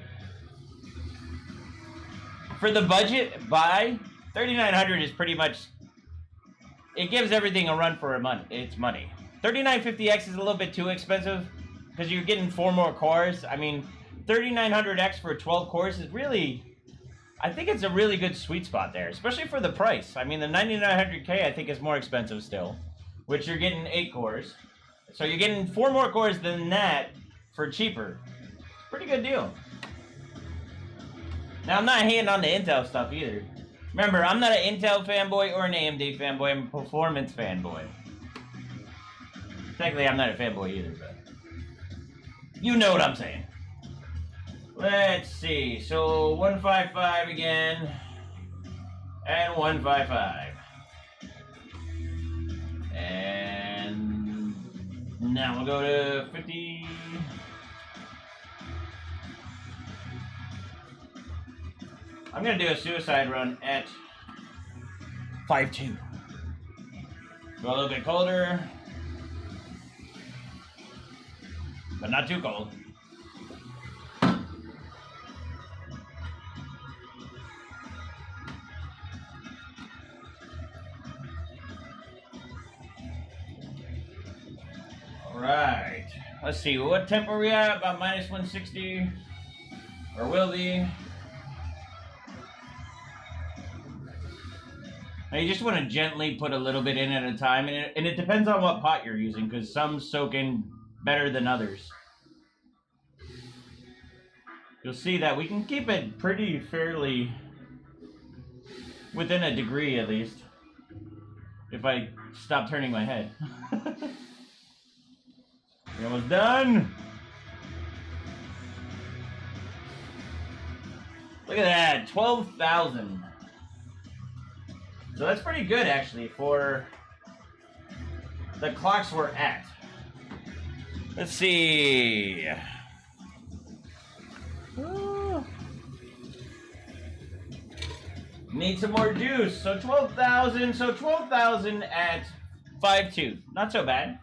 For the budget buy, 3900 is pretty much, it gives everything a run for its money. 3950X is a little bit too expensive because you're getting 4 more cores. I mean, 3900X for 12 cores is really, I think it's a really good sweet spot there, especially for the price. I mean, the 9900K I think is more expensive still, which you're getting 8 cores. So you're getting 4 more cores than that for cheaper. Pretty good deal. Now, I'm not hating on the Intel stuff either. Remember, I'm not an Intel fanboy or an AMD fanboy. I'm a performance fanboy. Technically, I'm not a fanboy either, but you know what I'm saying. Let's see. So 155 again, and 155, and now we'll go to 50. I'm gonna do a suicide run at 5.2. Go a little bit colder, but not too cold. Alright, let's see, what temp are we at? About minus 160, or will be. Now you just want to gently put a little bit in at a time, and it depends on what pot you're using, because some soak in better than others. You'll see that we can keep it pretty fairly within a degree at least, if I stop turning my head. We're almost done. Look at that, 12,000. So that's pretty good actually for the clocks we're at. Let's see. Need some more juice. So 12,000. So 12,000 at 5.2. Not so bad.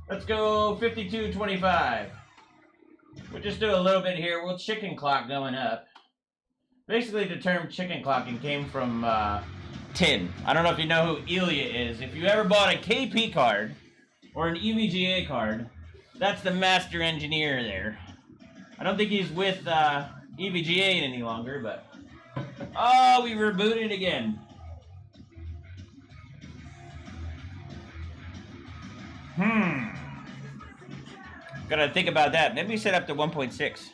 Let's go 52.25. We'll just do a little bit here. We'll chicken clock going up. Basically, the term chicken clocking came from tin. I don't know if you know who Ilya is. If you ever bought a KP card or an EVGA card, that's the master engineer there. I don't think he's with EVGA any longer, but... Oh, we rebooted again. Gotta think about that. Maybe set up to 1.6.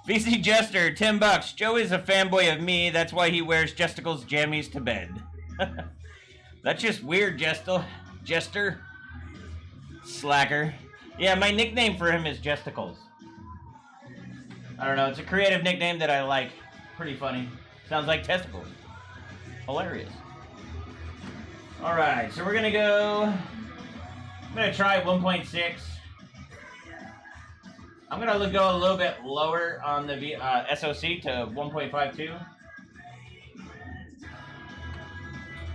VC Jester, $10. Joey's a fanboy of me. That's why he wears Jesticle's jammies to bed. That's just weird, Jester. Slacker. Yeah, my nickname for him is Jesticles. I don't know. It's a creative nickname that I like. Pretty funny. Sounds like testicles. Hilarious. Alright, so we're gonna go... I'm gonna try 1.6. I'm gonna go a little bit lower on the SoC to 1.52.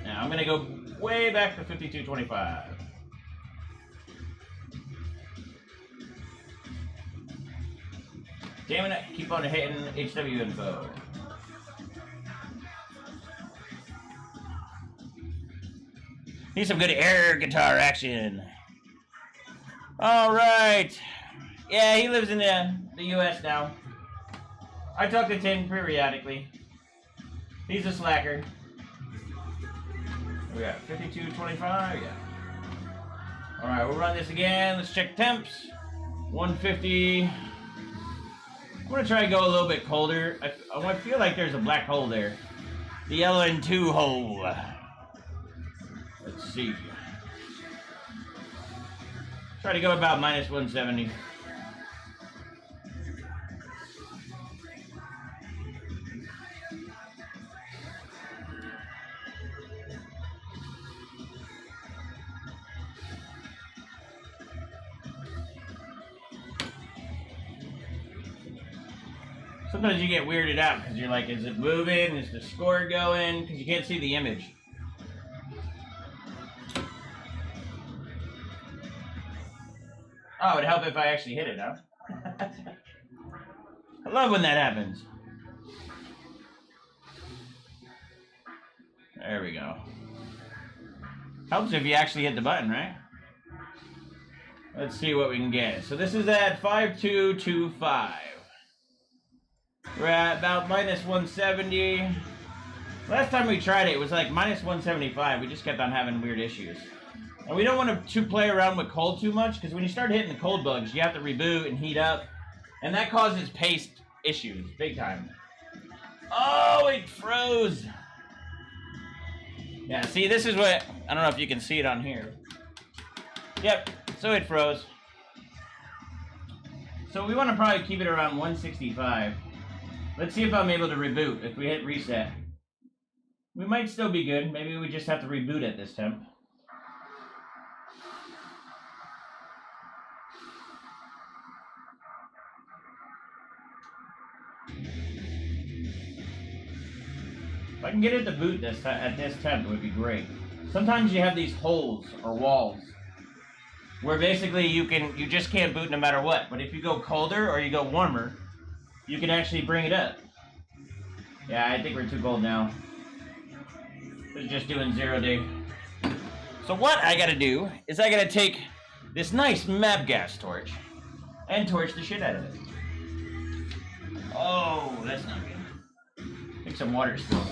Now I'm gonna go way back to 52.25. Damn it, keep on hitting HW info. Need some good air guitar action. Alright. Yeah, he lives in the US now. I talk to Tim periodically. He's a slacker. We got 52.25, yeah. Alright, we'll run this again. Let's check temps. 150. I'm gonna try to go a little bit colder. I feel like there's a black hole there. The LN2 hole. Let's see. Try to go about minus 170. Sometimes you get weirded out because you're like, is it moving? Is the score going? Because you can't see the image. Oh, it'd help if I actually hit it, huh? I love when that happens. There we go. Helps if you actually hit the button, right? Let's see what we can get. So this is at 5225. We're at about minus 170. Last time we tried it, it was like minus 175. We just kept on having weird issues. And we don't want to play around with cold too much, because when you start hitting the cold bugs, you have to reboot and heat up. And that causes paste issues, big time. Oh, it froze. Yeah, see, this is what, I don't know if you can see it on here. Yep, so it froze. So we want to probably keep it around 165. Let's see if I'm able to reboot. If we hit reset, we might still be good. Maybe we just have to reboot at this temp. If I can get it to boot this at this temp, it would be great. Sometimes you have these holes or walls where basically you just can't boot no matter what. But if you go colder or you go warmer, you can actually bring it up. Yeah, I think we're too cold now. We're just doing 0 day. So what I gotta do is I gotta take this nice map gas torch and torch the shit out of it. Oh, that's not good. Take some water still.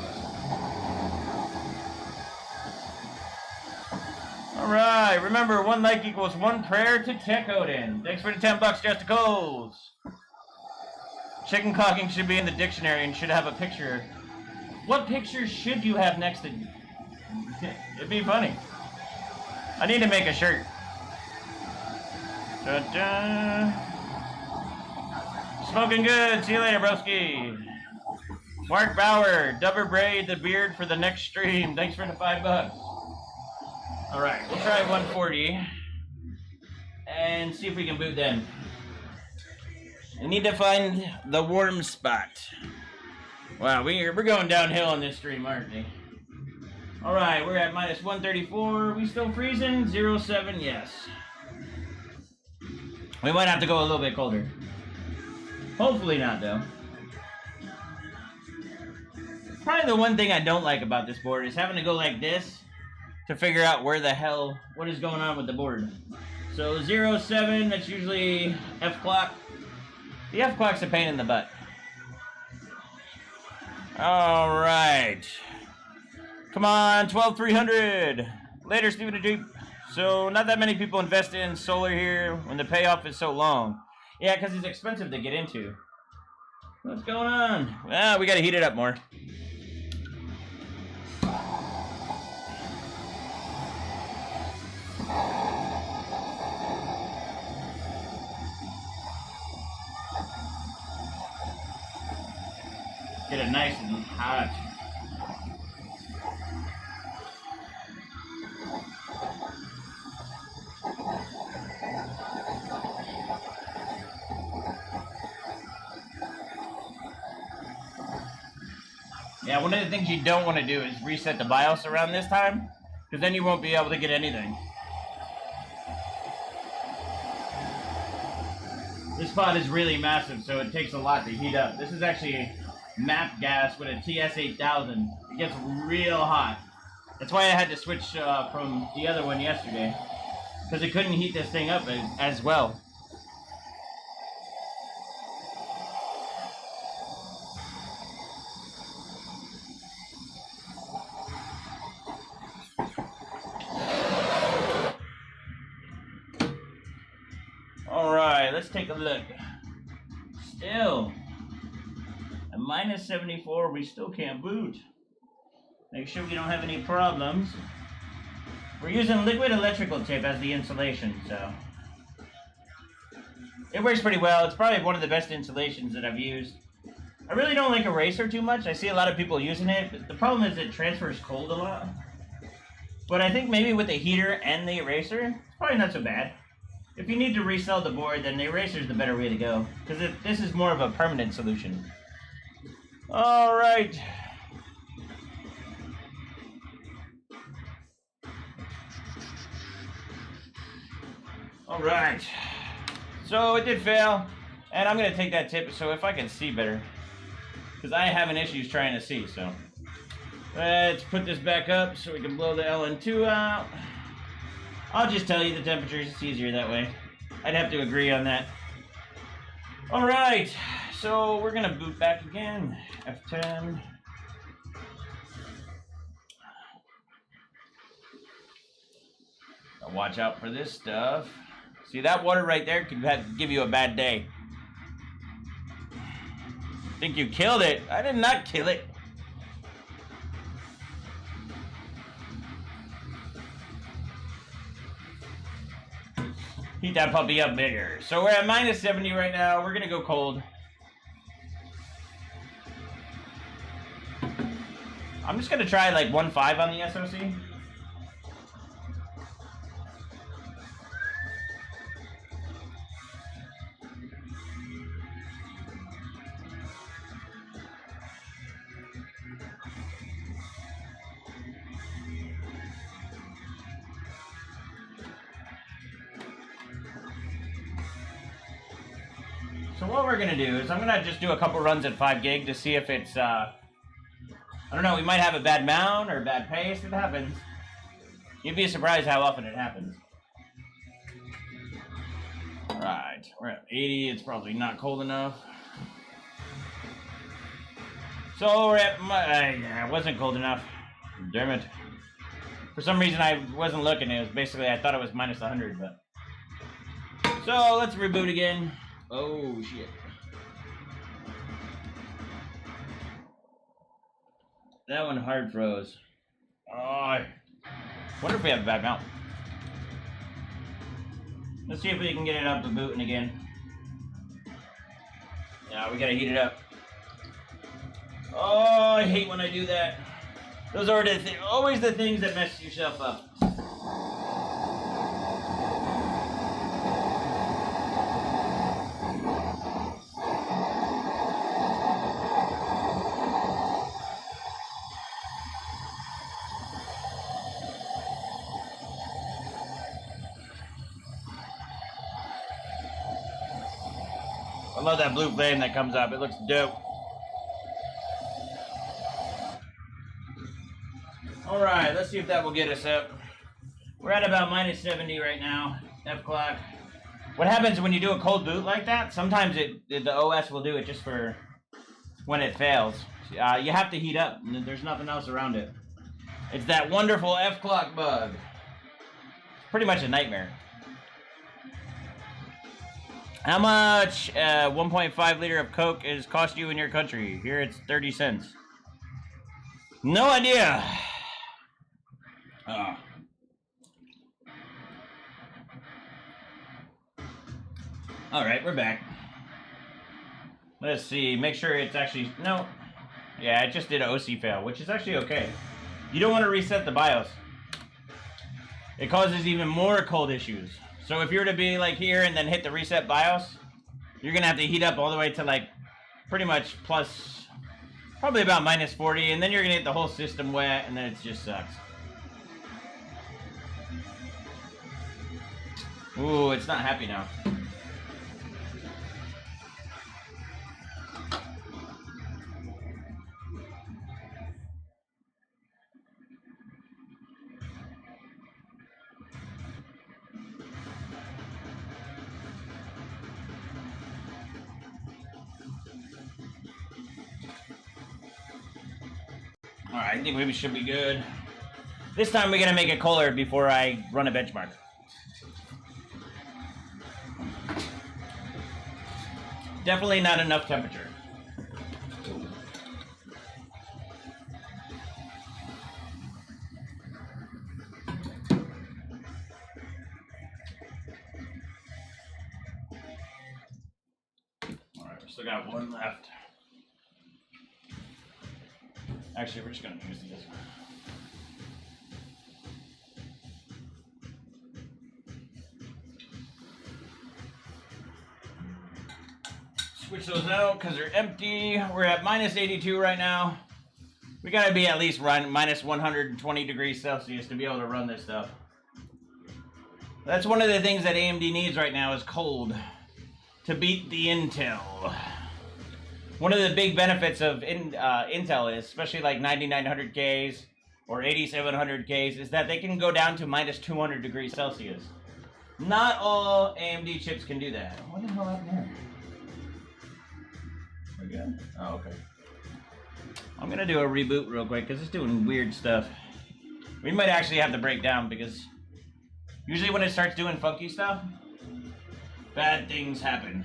Alright, remember 1 like equals 1 prayer to TechOdin. Thanks for the $10, Justicles. Chicken clocking should be in the dictionary and should have a picture. What picture should you have next to you? It'd be funny. I need to make a shirt. Da-da. Smoking good. See you later, broski. Mark Bauer, double braid the beard for the next stream. Thanks for the $5. Alright, we'll try 140 and see if we can boot then. I need to find the warm spot. Wow, we're going downhill on this stream, aren't we? All right, we're at minus 134. We still freezing? 07, yes. We might have to go a little bit colder. Hopefully not, though. Probably the one thing I don't like about this board is having to go like this to figure out where the hell, what is going on with the board. So 07, that's usually F clock. The F clock's a pain in the butt. All right. Come on, 12,300. Later, Stephen and Jeep. So not that many people invest in solar here when the payoff is so long. Yeah, because it's expensive to get into. What's going on? Well, we got to heat it up more. Get it nice and hot. Yeah, one of the things you don't want to do is reset the BIOS around this time, because then you won't be able to get anything. This pot is really massive, so it takes a lot to heat up. This is actually map gas with a TS8000. It gets real hot. That's why I had to switch from the other one yesterday, because it couldn't heat this thing up as well. Let's take a look. Still, at minus 74, we still can't boot. Make sure we don't have any problems. We're using liquid electrical tape as the insulation, so it works pretty well. It's probably one of the best insulations that I've used. I really don't like eraser too much. I see a lot of people using it, but the problem is it transfers cold a lot. But I think maybe with the heater and the eraser, it's probably not so bad. If you need to resell the board, then the eraser is the better way to go, because this is more of a permanent solution. All right. All right. So it did fail, and I'm going to take that tip so if I can see better, because I am having issues trying to see. So let's put this back up so we can blow the LN2 out. I'll just tell you the temperatures. It's easier that way. I'd have to agree on that. All right, so we're gonna boot back again. F10. Now watch out for this stuff. See, that water right there could give you a bad day. Think you killed it? I did not kill it. Heat that puppy up bigger. So we're at minus 70 right now. We're gonna go cold. I'm just gonna try like 1.5 on the SoC. So what we're gonna do is I'm gonna just do a couple runs at 5 gig to see if it's I don't know, we might have a bad mount or a bad pace. It happens. You'd be surprised how often it happens. Alright, we're at 80, it's probably not cold enough. So we're at yeah, it wasn't cold enough. Damn it. For some reason I wasn't looking, it was basically I thought it was minus 100, but so let's reboot again. Oh, shit. That one hard froze. Oh, I wonder if we have a bad mount. Let's see if we can get it up to booting again. Yeah, we gotta heat it up. Oh, I hate when I do that. Those are always the things that mess yourself up. love that blue flame that comes up. It looks dope. All right, let's see if that will get us up. We're at about minus 70 right now, F clock. What happens when you do a cold boot like that? Sometimes the OS will do it just for when it fails. You have to heat up, and there's nothing else around it. It's that wonderful F clock bug. It's pretty much a nightmare. How much 1.5 liter of Coke is cost you in your country? Here it's 30 cents. No idea. All right, we're back. Let's see. Make sure it's actually no. Yeah, it just did an OC fail, which is actually okay. You don't want to reset the BIOS. It causes even more cold issues. So if you were to be like here and then hit the reset BIOS, you're gonna have to heat up all the way to like pretty much plus probably about minus 40, and then you're gonna get the whole system wet, and then it just sucks. Ooh, it's not happy now. Alright, I think we should be good. This time we're gonna make it colder before I run a benchmark. Definitely not enough temperature. Alright, we still got one left. Actually, we're just gonna use these. Switch those out because they're empty. We're at minus 82 right now. We gotta be at least minus 120 degrees Celsius to be able to run this stuff. That's one of the things that AMD needs right now is cold to beat the Intel. One of the big benefits of Intel is, especially like 9900Ks or 8700Ks, is that they can go down to minus 200 degrees Celsius. Not all AMD chips can do that. What the hell happened here? We're good? Oh, okay. I'm gonna do a reboot real quick because it's doing weird stuff. We might actually have to break down because usually when it starts doing funky stuff, bad things happen.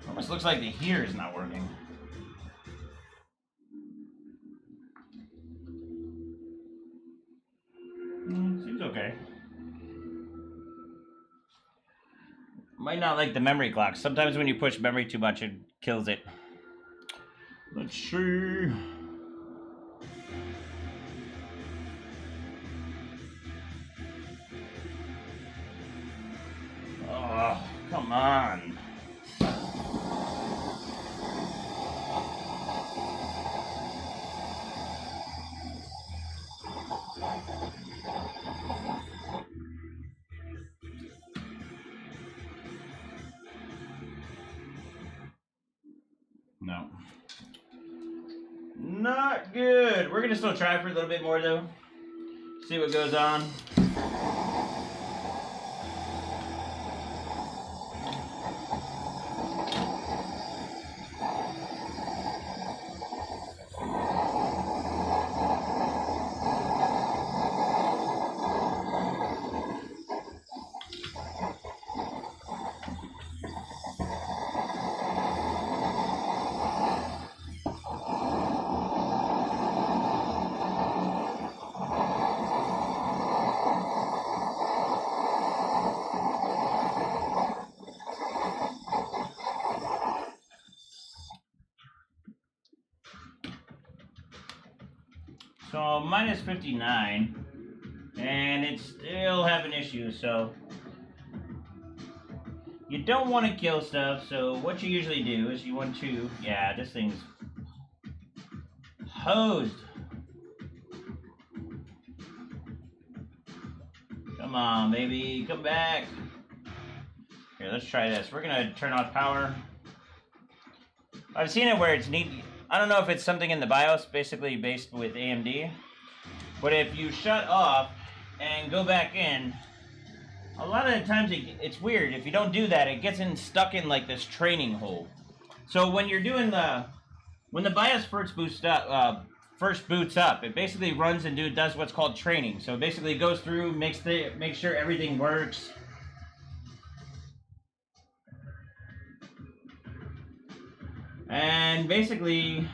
Almost looks like the heater is not working. Seems okay. Might not like the memory clock. Sometimes when you push memory too much, it kills it. Let's see. Oh, come on. No. Not good. We're gonna still try for a little bit more though. See what goes on. So minus 59, and it's still having issues, so you don't want to kill stuff. So what you usually do is you want to, yeah, this thing's hosed. Come on, baby, come back. Here, Here, let's try this. We're gonna turn off power. I've seen it where it's neat. I don't know if it's something in the BIOS, basically based with AMD. But if you shut off and go back in, a lot of the times it's weird. If you don't do that, it gets stuck in like this training hole. So when you're doing when the BIOS first boots up, it basically runs and does what's called training. So it basically goes through, makes sure everything works. And basically,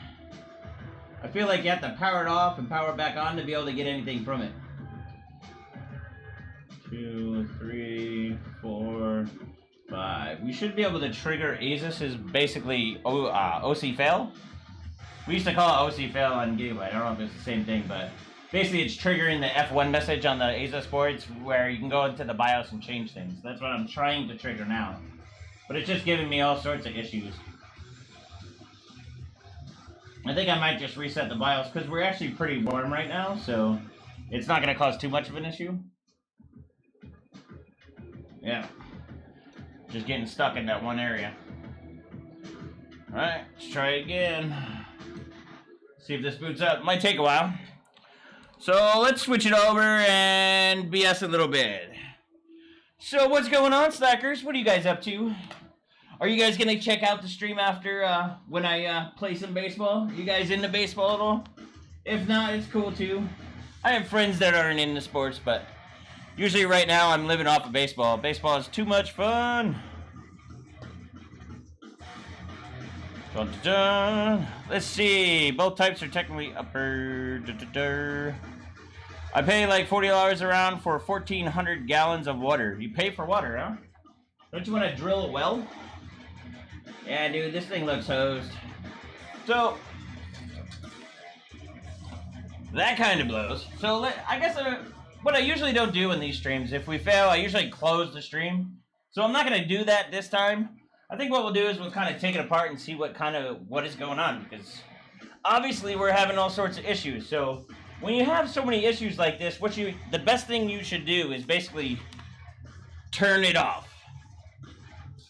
I feel like you have to power it off and power it back on to be able to get anything from it. 2, 3, 4, 5. We should be able to trigger ASUS is basically OC fail. We used to call it OC fail on Gigabyte. I don't know if it's the same thing, but basically it's triggering the F1 message on the ASUS boards where you can go into the BIOS and change things. That's what I'm trying to trigger now. But it's just giving me all sorts of issues. I think I might just reset the BIOS because we're actually pretty warm right now, so it's not going to cause too much of an issue. Yeah. Just getting stuck in that one area. Alright, let's try it again. See if this boots up. Might take a while. So let's switch it over and BS a little bit. So what's going on, Slackers? What are you guys up to? Are you guys gonna check out the stream after when I play some baseball? You guys into baseball at all? If not, it's cool too. I have friends that aren't into sports, but usually right now I'm living off of baseball. Baseball is too much fun. Dun, dun, dun. Let's see. Both types are technically upper. Dun, dun, dun. I pay like $40 around for 1,400 gallons of water. You pay for water, huh? Don't you want to drill a well? Yeah, dude, this thing looks hosed. So, that kind of blows. So, I guess what I usually don't do in these streams, if we fail, I usually close the stream. So, I'm not going to do that this time. I think what we'll do is we'll kind of take it apart and see what is going on. Because, obviously, we're having all sorts of issues. So, when you have so many issues like this, the best thing you should do is basically turn it off.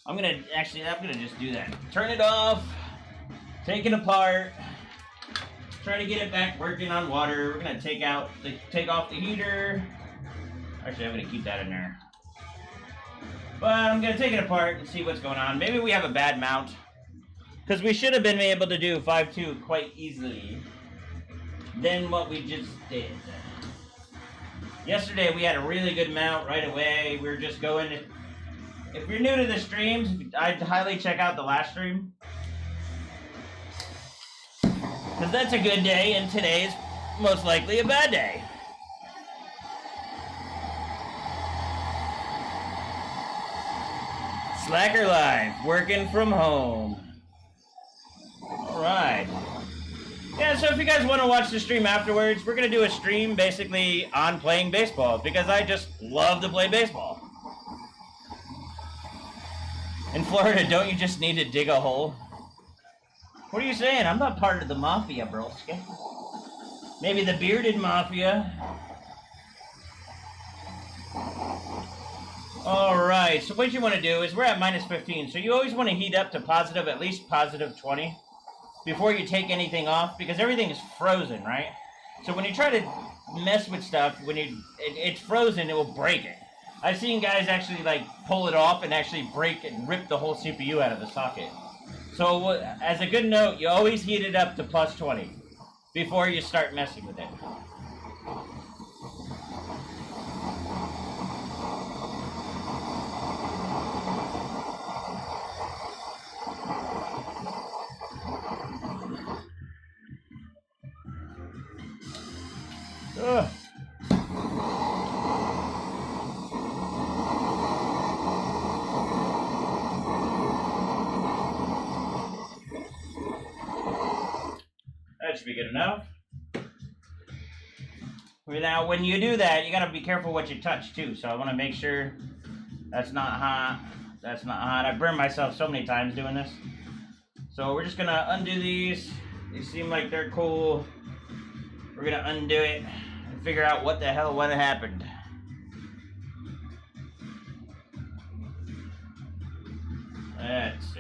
I'm gonna just do that. Turn it off, take it apart, try to get it back working on water. We're gonna take off the heater. Actually, I'm gonna keep that in there. But I'm gonna take it apart and see what's going on. Maybe we have a bad mount. Because we should have been able to do 5.2 quite easily than what we just did. Yesterday we had a really good mount right away. We were just going. If you're new to the streams, I'd highly check out the last stream. Because that's a good day, and today is most likely a bad day. Slacker Life, working from home. Alright. Yeah, so if you guys want to watch the stream afterwards, we're going to do a stream basically on playing baseball, because I just love to play baseball. In Florida, don't you just need to dig a hole? What are you saying? I'm not part of the mafia, broski. Maybe the bearded mafia. Alright, so what you want to do is we're at minus 15, so you always want to heat up to positive, at least positive 20, before you take anything off, because everything is frozen, right? So when you try to mess with stuff, when it's frozen, it will break it. I've seen guys actually like pull it off and actually break and rip the whole CPU out of the socket. So as a good note, you always heat it up to plus 20 before you start messing with it. Ugh. That should be good enough. Now, when you do that, you gotta be careful what you touch too. So I want to make sure that's not hot. That's not hot. I burned myself so many times doing this. So we're just gonna undo these. They seem like they're cool. We're gonna undo it and figure out what happened. Let's see.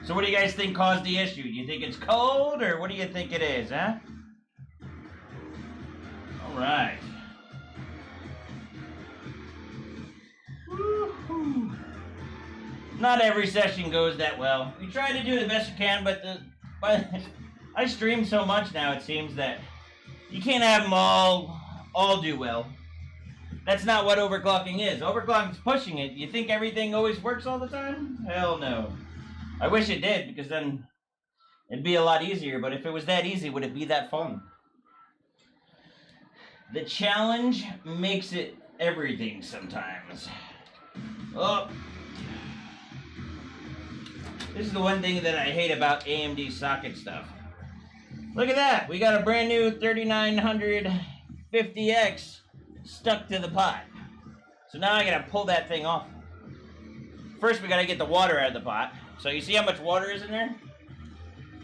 So what do you guys think caused the issue? Do you think it's cold, or what do you think it is, huh? All right. Woo-hoo. Not every session goes that well. We try to do the best we can, but I stream so much now, it seems that you can't have them all do well. That's not what overclocking is. Overclocking's pushing it. You think everything always works all the time? Hell no. I wish it did, because then it'd be a lot easier, but if it was that easy, would it be that fun? The challenge makes it everything sometimes. Oh. This is the one thing that I hate about AMD socket stuff. Look at that. We got a brand new 3950X stuck to the pot. So now I gotta pull that thing off. First, we gotta get the water out of the pot. So you see how much water is in there?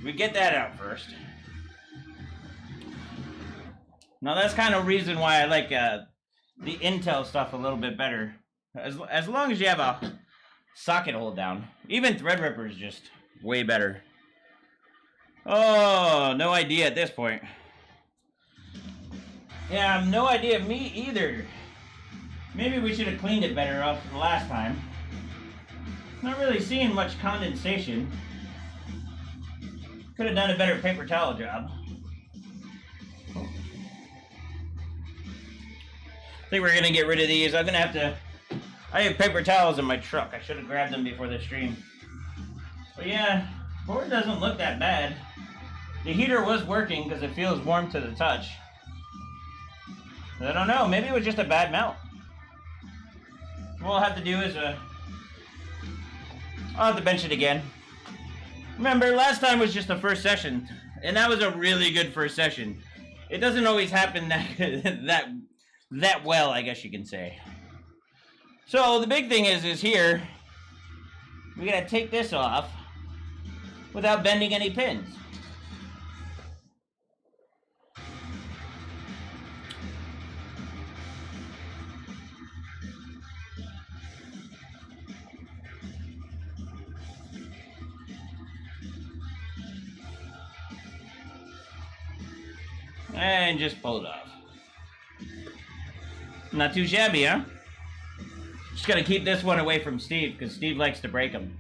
We get that out first. Now that's kind of reason why I like the Intel stuff a little bit better. As long as you have a socket hold down. Even Threadripper is just way better. Oh, no idea at this point. Yeah, no idea. Me either. Maybe we should have cleaned it better off the last time. Not really seeing much condensation. Could have done a better paper towel job. I think we're gonna get rid of these. I'm gonna have to. I have paper towels in my truck. I should have grabbed them before the stream. But yeah, board doesn't look that bad. The heater was working because it feels warm to the touch. I don't know. Maybe it was just a bad melt. What we'll have to do is I'll have to bench it again. Remember, last time was just the first session, and that was a really good first session. It doesn't always happen that well, I guess you can say. So the big thing is here, we gotta take this off without bending any pins. And just pull it off. Not too shabby, huh? Just gotta keep this one away from Steve, because Steve likes to break them.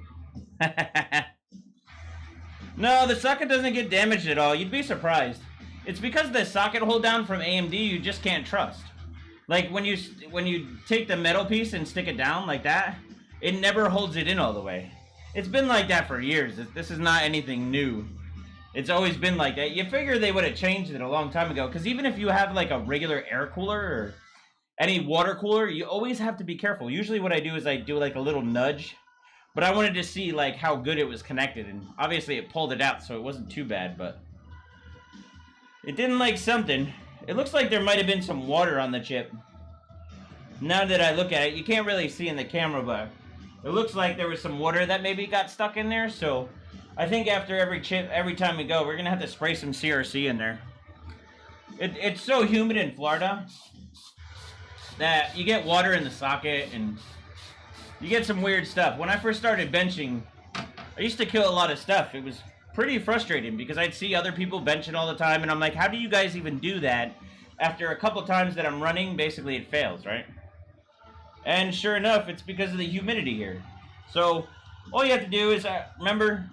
No, the socket doesn't get damaged at all. You'd be surprised. It's because the socket hold down from AMD you just can't trust. Like when you take the metal piece and stick it down like that, it never holds it in all the way. It's been like that for years. This is not anything new. It's always been like that. You figure they would have changed it a long time ago, because even if you have like a regular air cooler or any water cooler, you always have to be careful. Usually what I do is I do like a little nudge, but I wanted to see like how good it was connected, and obviously it pulled it out, so it wasn't too bad, but it didn't like something. It looks like there might have been some water on the chip. Now that I look at it, you can't really see in the camera, but it looks like there was some water that maybe got stuck in there, so I think after every chip, every time we go, we're going to have to spray some CRC in there. It's so humid in Florida that you get water in the socket and you get some weird stuff. When I first started benching, I used to kill a lot of stuff. It was pretty frustrating because I'd see other people benching all the time, and I'm like, how do you guys even do that? After a couple times that I'm running, basically it fails, right? And sure enough, it's because of the humidity here. So all you have to do is, remember,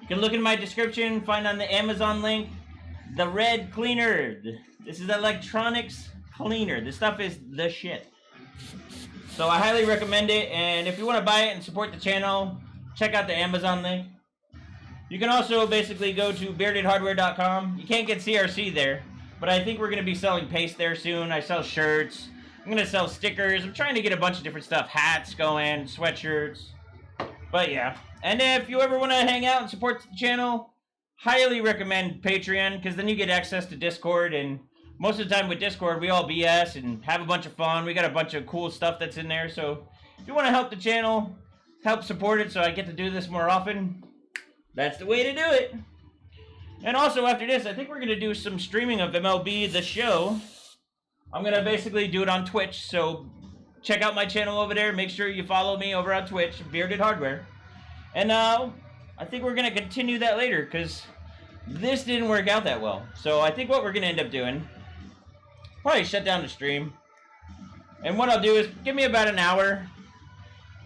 you can look in my description, find on the Amazon link, the red cleaner. This is electronics cleaner. This stuff is the shit. So I highly recommend it, and if you want to buy it and support the channel, check out the Amazon link. You can also basically go to beardedhardware.com. You can't get CRC there, but I think we're going to be selling paste there soon. I sell shirts. I'm going to sell stickers. I'm trying to get a bunch of different stuff. Hats going, sweatshirts. But yeah. And if you ever want to hang out and support the channel, highly recommend Patreon, because then you get access to Discord, and most of the time with Discord, we all BS and have a bunch of fun. We got a bunch of cool stuff that's in there. So if you want to help the channel, help support it so I get to do this more often, that's the way to do it. And also after this, I think we're going to do some streaming of MLB The Show. I'm going to basically do it on Twitch, so check out my channel over there. Make sure you follow me over on Twitch, Bearded Hardware. And I think we're going to continue that later, because this didn't work out that well. So I think what we're going to end up doing, probably shut down the stream. And what I'll do is give me about an hour.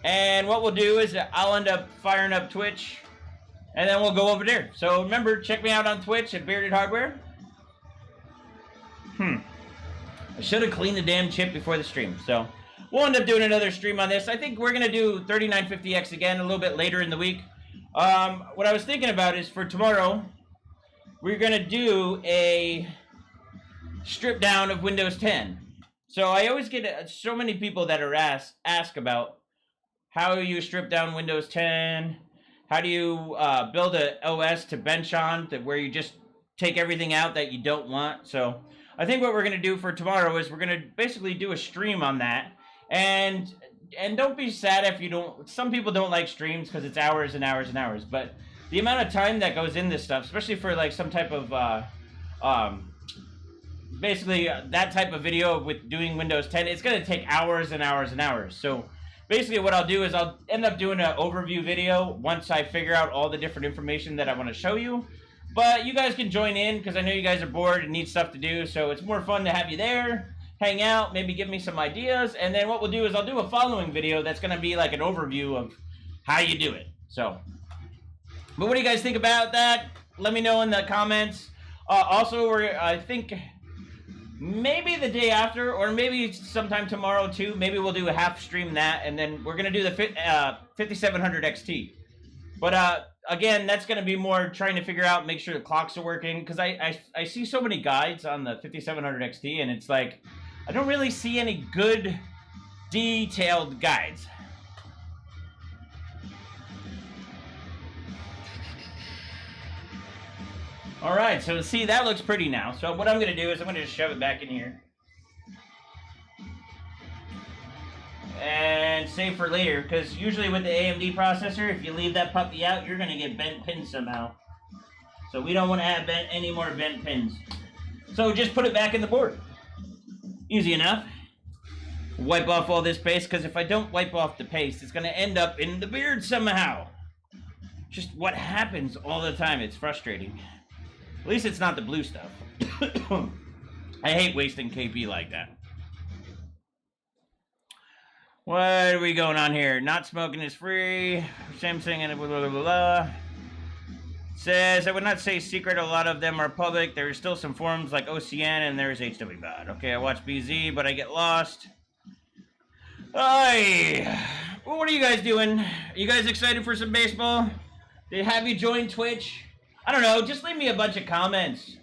And what we'll do is I'll end up firing up Twitch. And then we'll go over there. So remember, check me out on Twitch at Bearded Hardware. I should have cleaned the damn chip before the stream. So we'll end up doing another stream on this. I think we're going to do 3950X again a little bit later in the week. What I was thinking about is for tomorrow, we're going to do a strip down of Windows 10. So I always get so many people that are ask about how you strip down Windows 10. How do you build a OS to bench on where you just take everything out that you don't want? So I think what we're going to do for tomorrow is we're going to basically do a stream on that. And don't be sad if you don't. Some people don't like streams because it's hours and hours and hours. But the amount of time that goes in this stuff, especially for like some type of basically that type of video with doing Windows 10, it's going to take hours and hours and hours. So basically what I'll do is I'll end up doing an overview video once I figure out all the different information that I want to show you. But you guys can join in because I know you guys are bored and need stuff to do. So it's more fun to have you there, hang out, maybe give me some ideas. And then what we'll do is I'll do a following video that's going to be like an overview of how you do it. So, but what do you guys think about that? Let me know in the comments. Also, I think maybe the day after, or maybe sometime tomorrow too. Maybe we'll do a half stream that, and then we're gonna do the 5700 XT. But again, that's gonna be more trying to figure out, make sure the clocks are working, because I see so many guides on the 5700 XT, and it's like I don't really see any good detailed guides. All right, so see, that looks pretty now. So what I'm going to do is I'm going to just shove it back in here. And save for later, because usually with the AMD processor, if you leave that puppy out, you're going to get bent pins somehow. So we don't want to have any more bent pins. So just put it back in the board. Easy enough. Wipe off all this paste, because if I don't wipe off the paste, it's going to end up in the beard somehow. Just what happens all the time. It's frustrating. At least it's not the blue stuff. I hate wasting KP like that. What are we going on here? Not smoking is free. Samsung and blah, blah, blah, blah. Says, I would not say secret. A lot of them are public. There's still some forums like OCN and there's HWBot. Okay, I watch BZ, but I get lost. Well, what are you guys doing? Are you guys excited for some baseball? Have you joined Twitch? I don't know, just leave me a bunch of comments.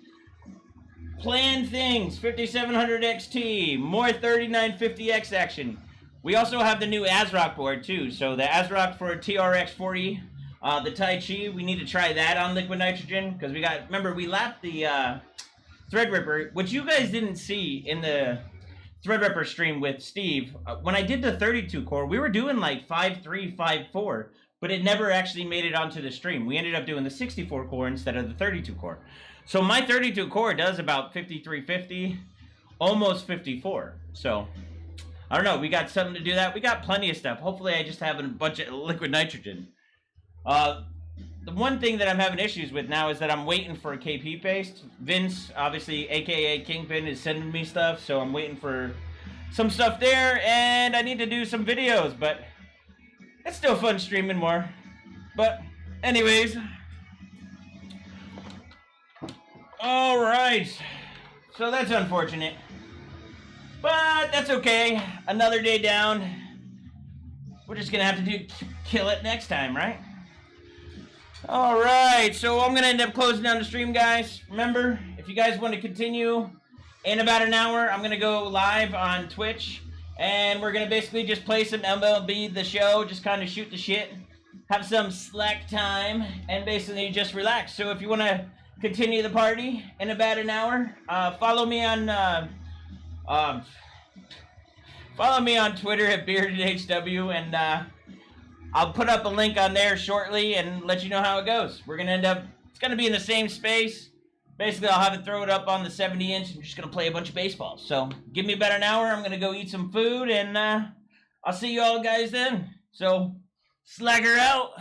Planned things, 5700 XT, more 3950X action. We also have the new ASRock board too. So the ASRock for TRX40, the Tai Chi, we need to try that on liquid nitrogen. Because we got, remember we lapped the Threadripper, which you guys didn't see in the Threadripper stream with Steve. When I did the 32 core, we were doing like 5.3, 5.4. But it never actually made it onto the stream. We ended up doing the 64 core instead of the 32 core. So my 32 core does about 5350, almost 54. So I don't know. We got something to do that. We got plenty of stuff. Hopefully I just have a bunch of liquid nitrogen. The one thing that I'm having issues with now is that I'm waiting for a KP paste. Vince, obviously, aka Kingpin, is sending me stuff. So I'm waiting for some stuff there. And I need to do some videos. But it's still fun streaming more. But anyways. Alright. So that's unfortunate. But that's okay. Another day down. We're just going to have to kill it next time, right? Alright. So I'm going to end up closing down the stream, guys. Remember, if you guys want to continue, in about an hour, I'm going to go live on Twitch. And we're going to basically just play some MLB The Show, just kind of shoot the shit, have some slack time, and basically just relax. So if you want to continue the party in about an hour, follow me on Twitter at BeardedHW, and I'll put up a link on there shortly and let you know how it goes. We're going to end up It's going to be in the same space. Basically, I'll have it throw it up on the 70-inch and just going to play a bunch of baseballs. So give me about an hour. I'm going to go eat some food, and I'll see you all guys then. So slagger out.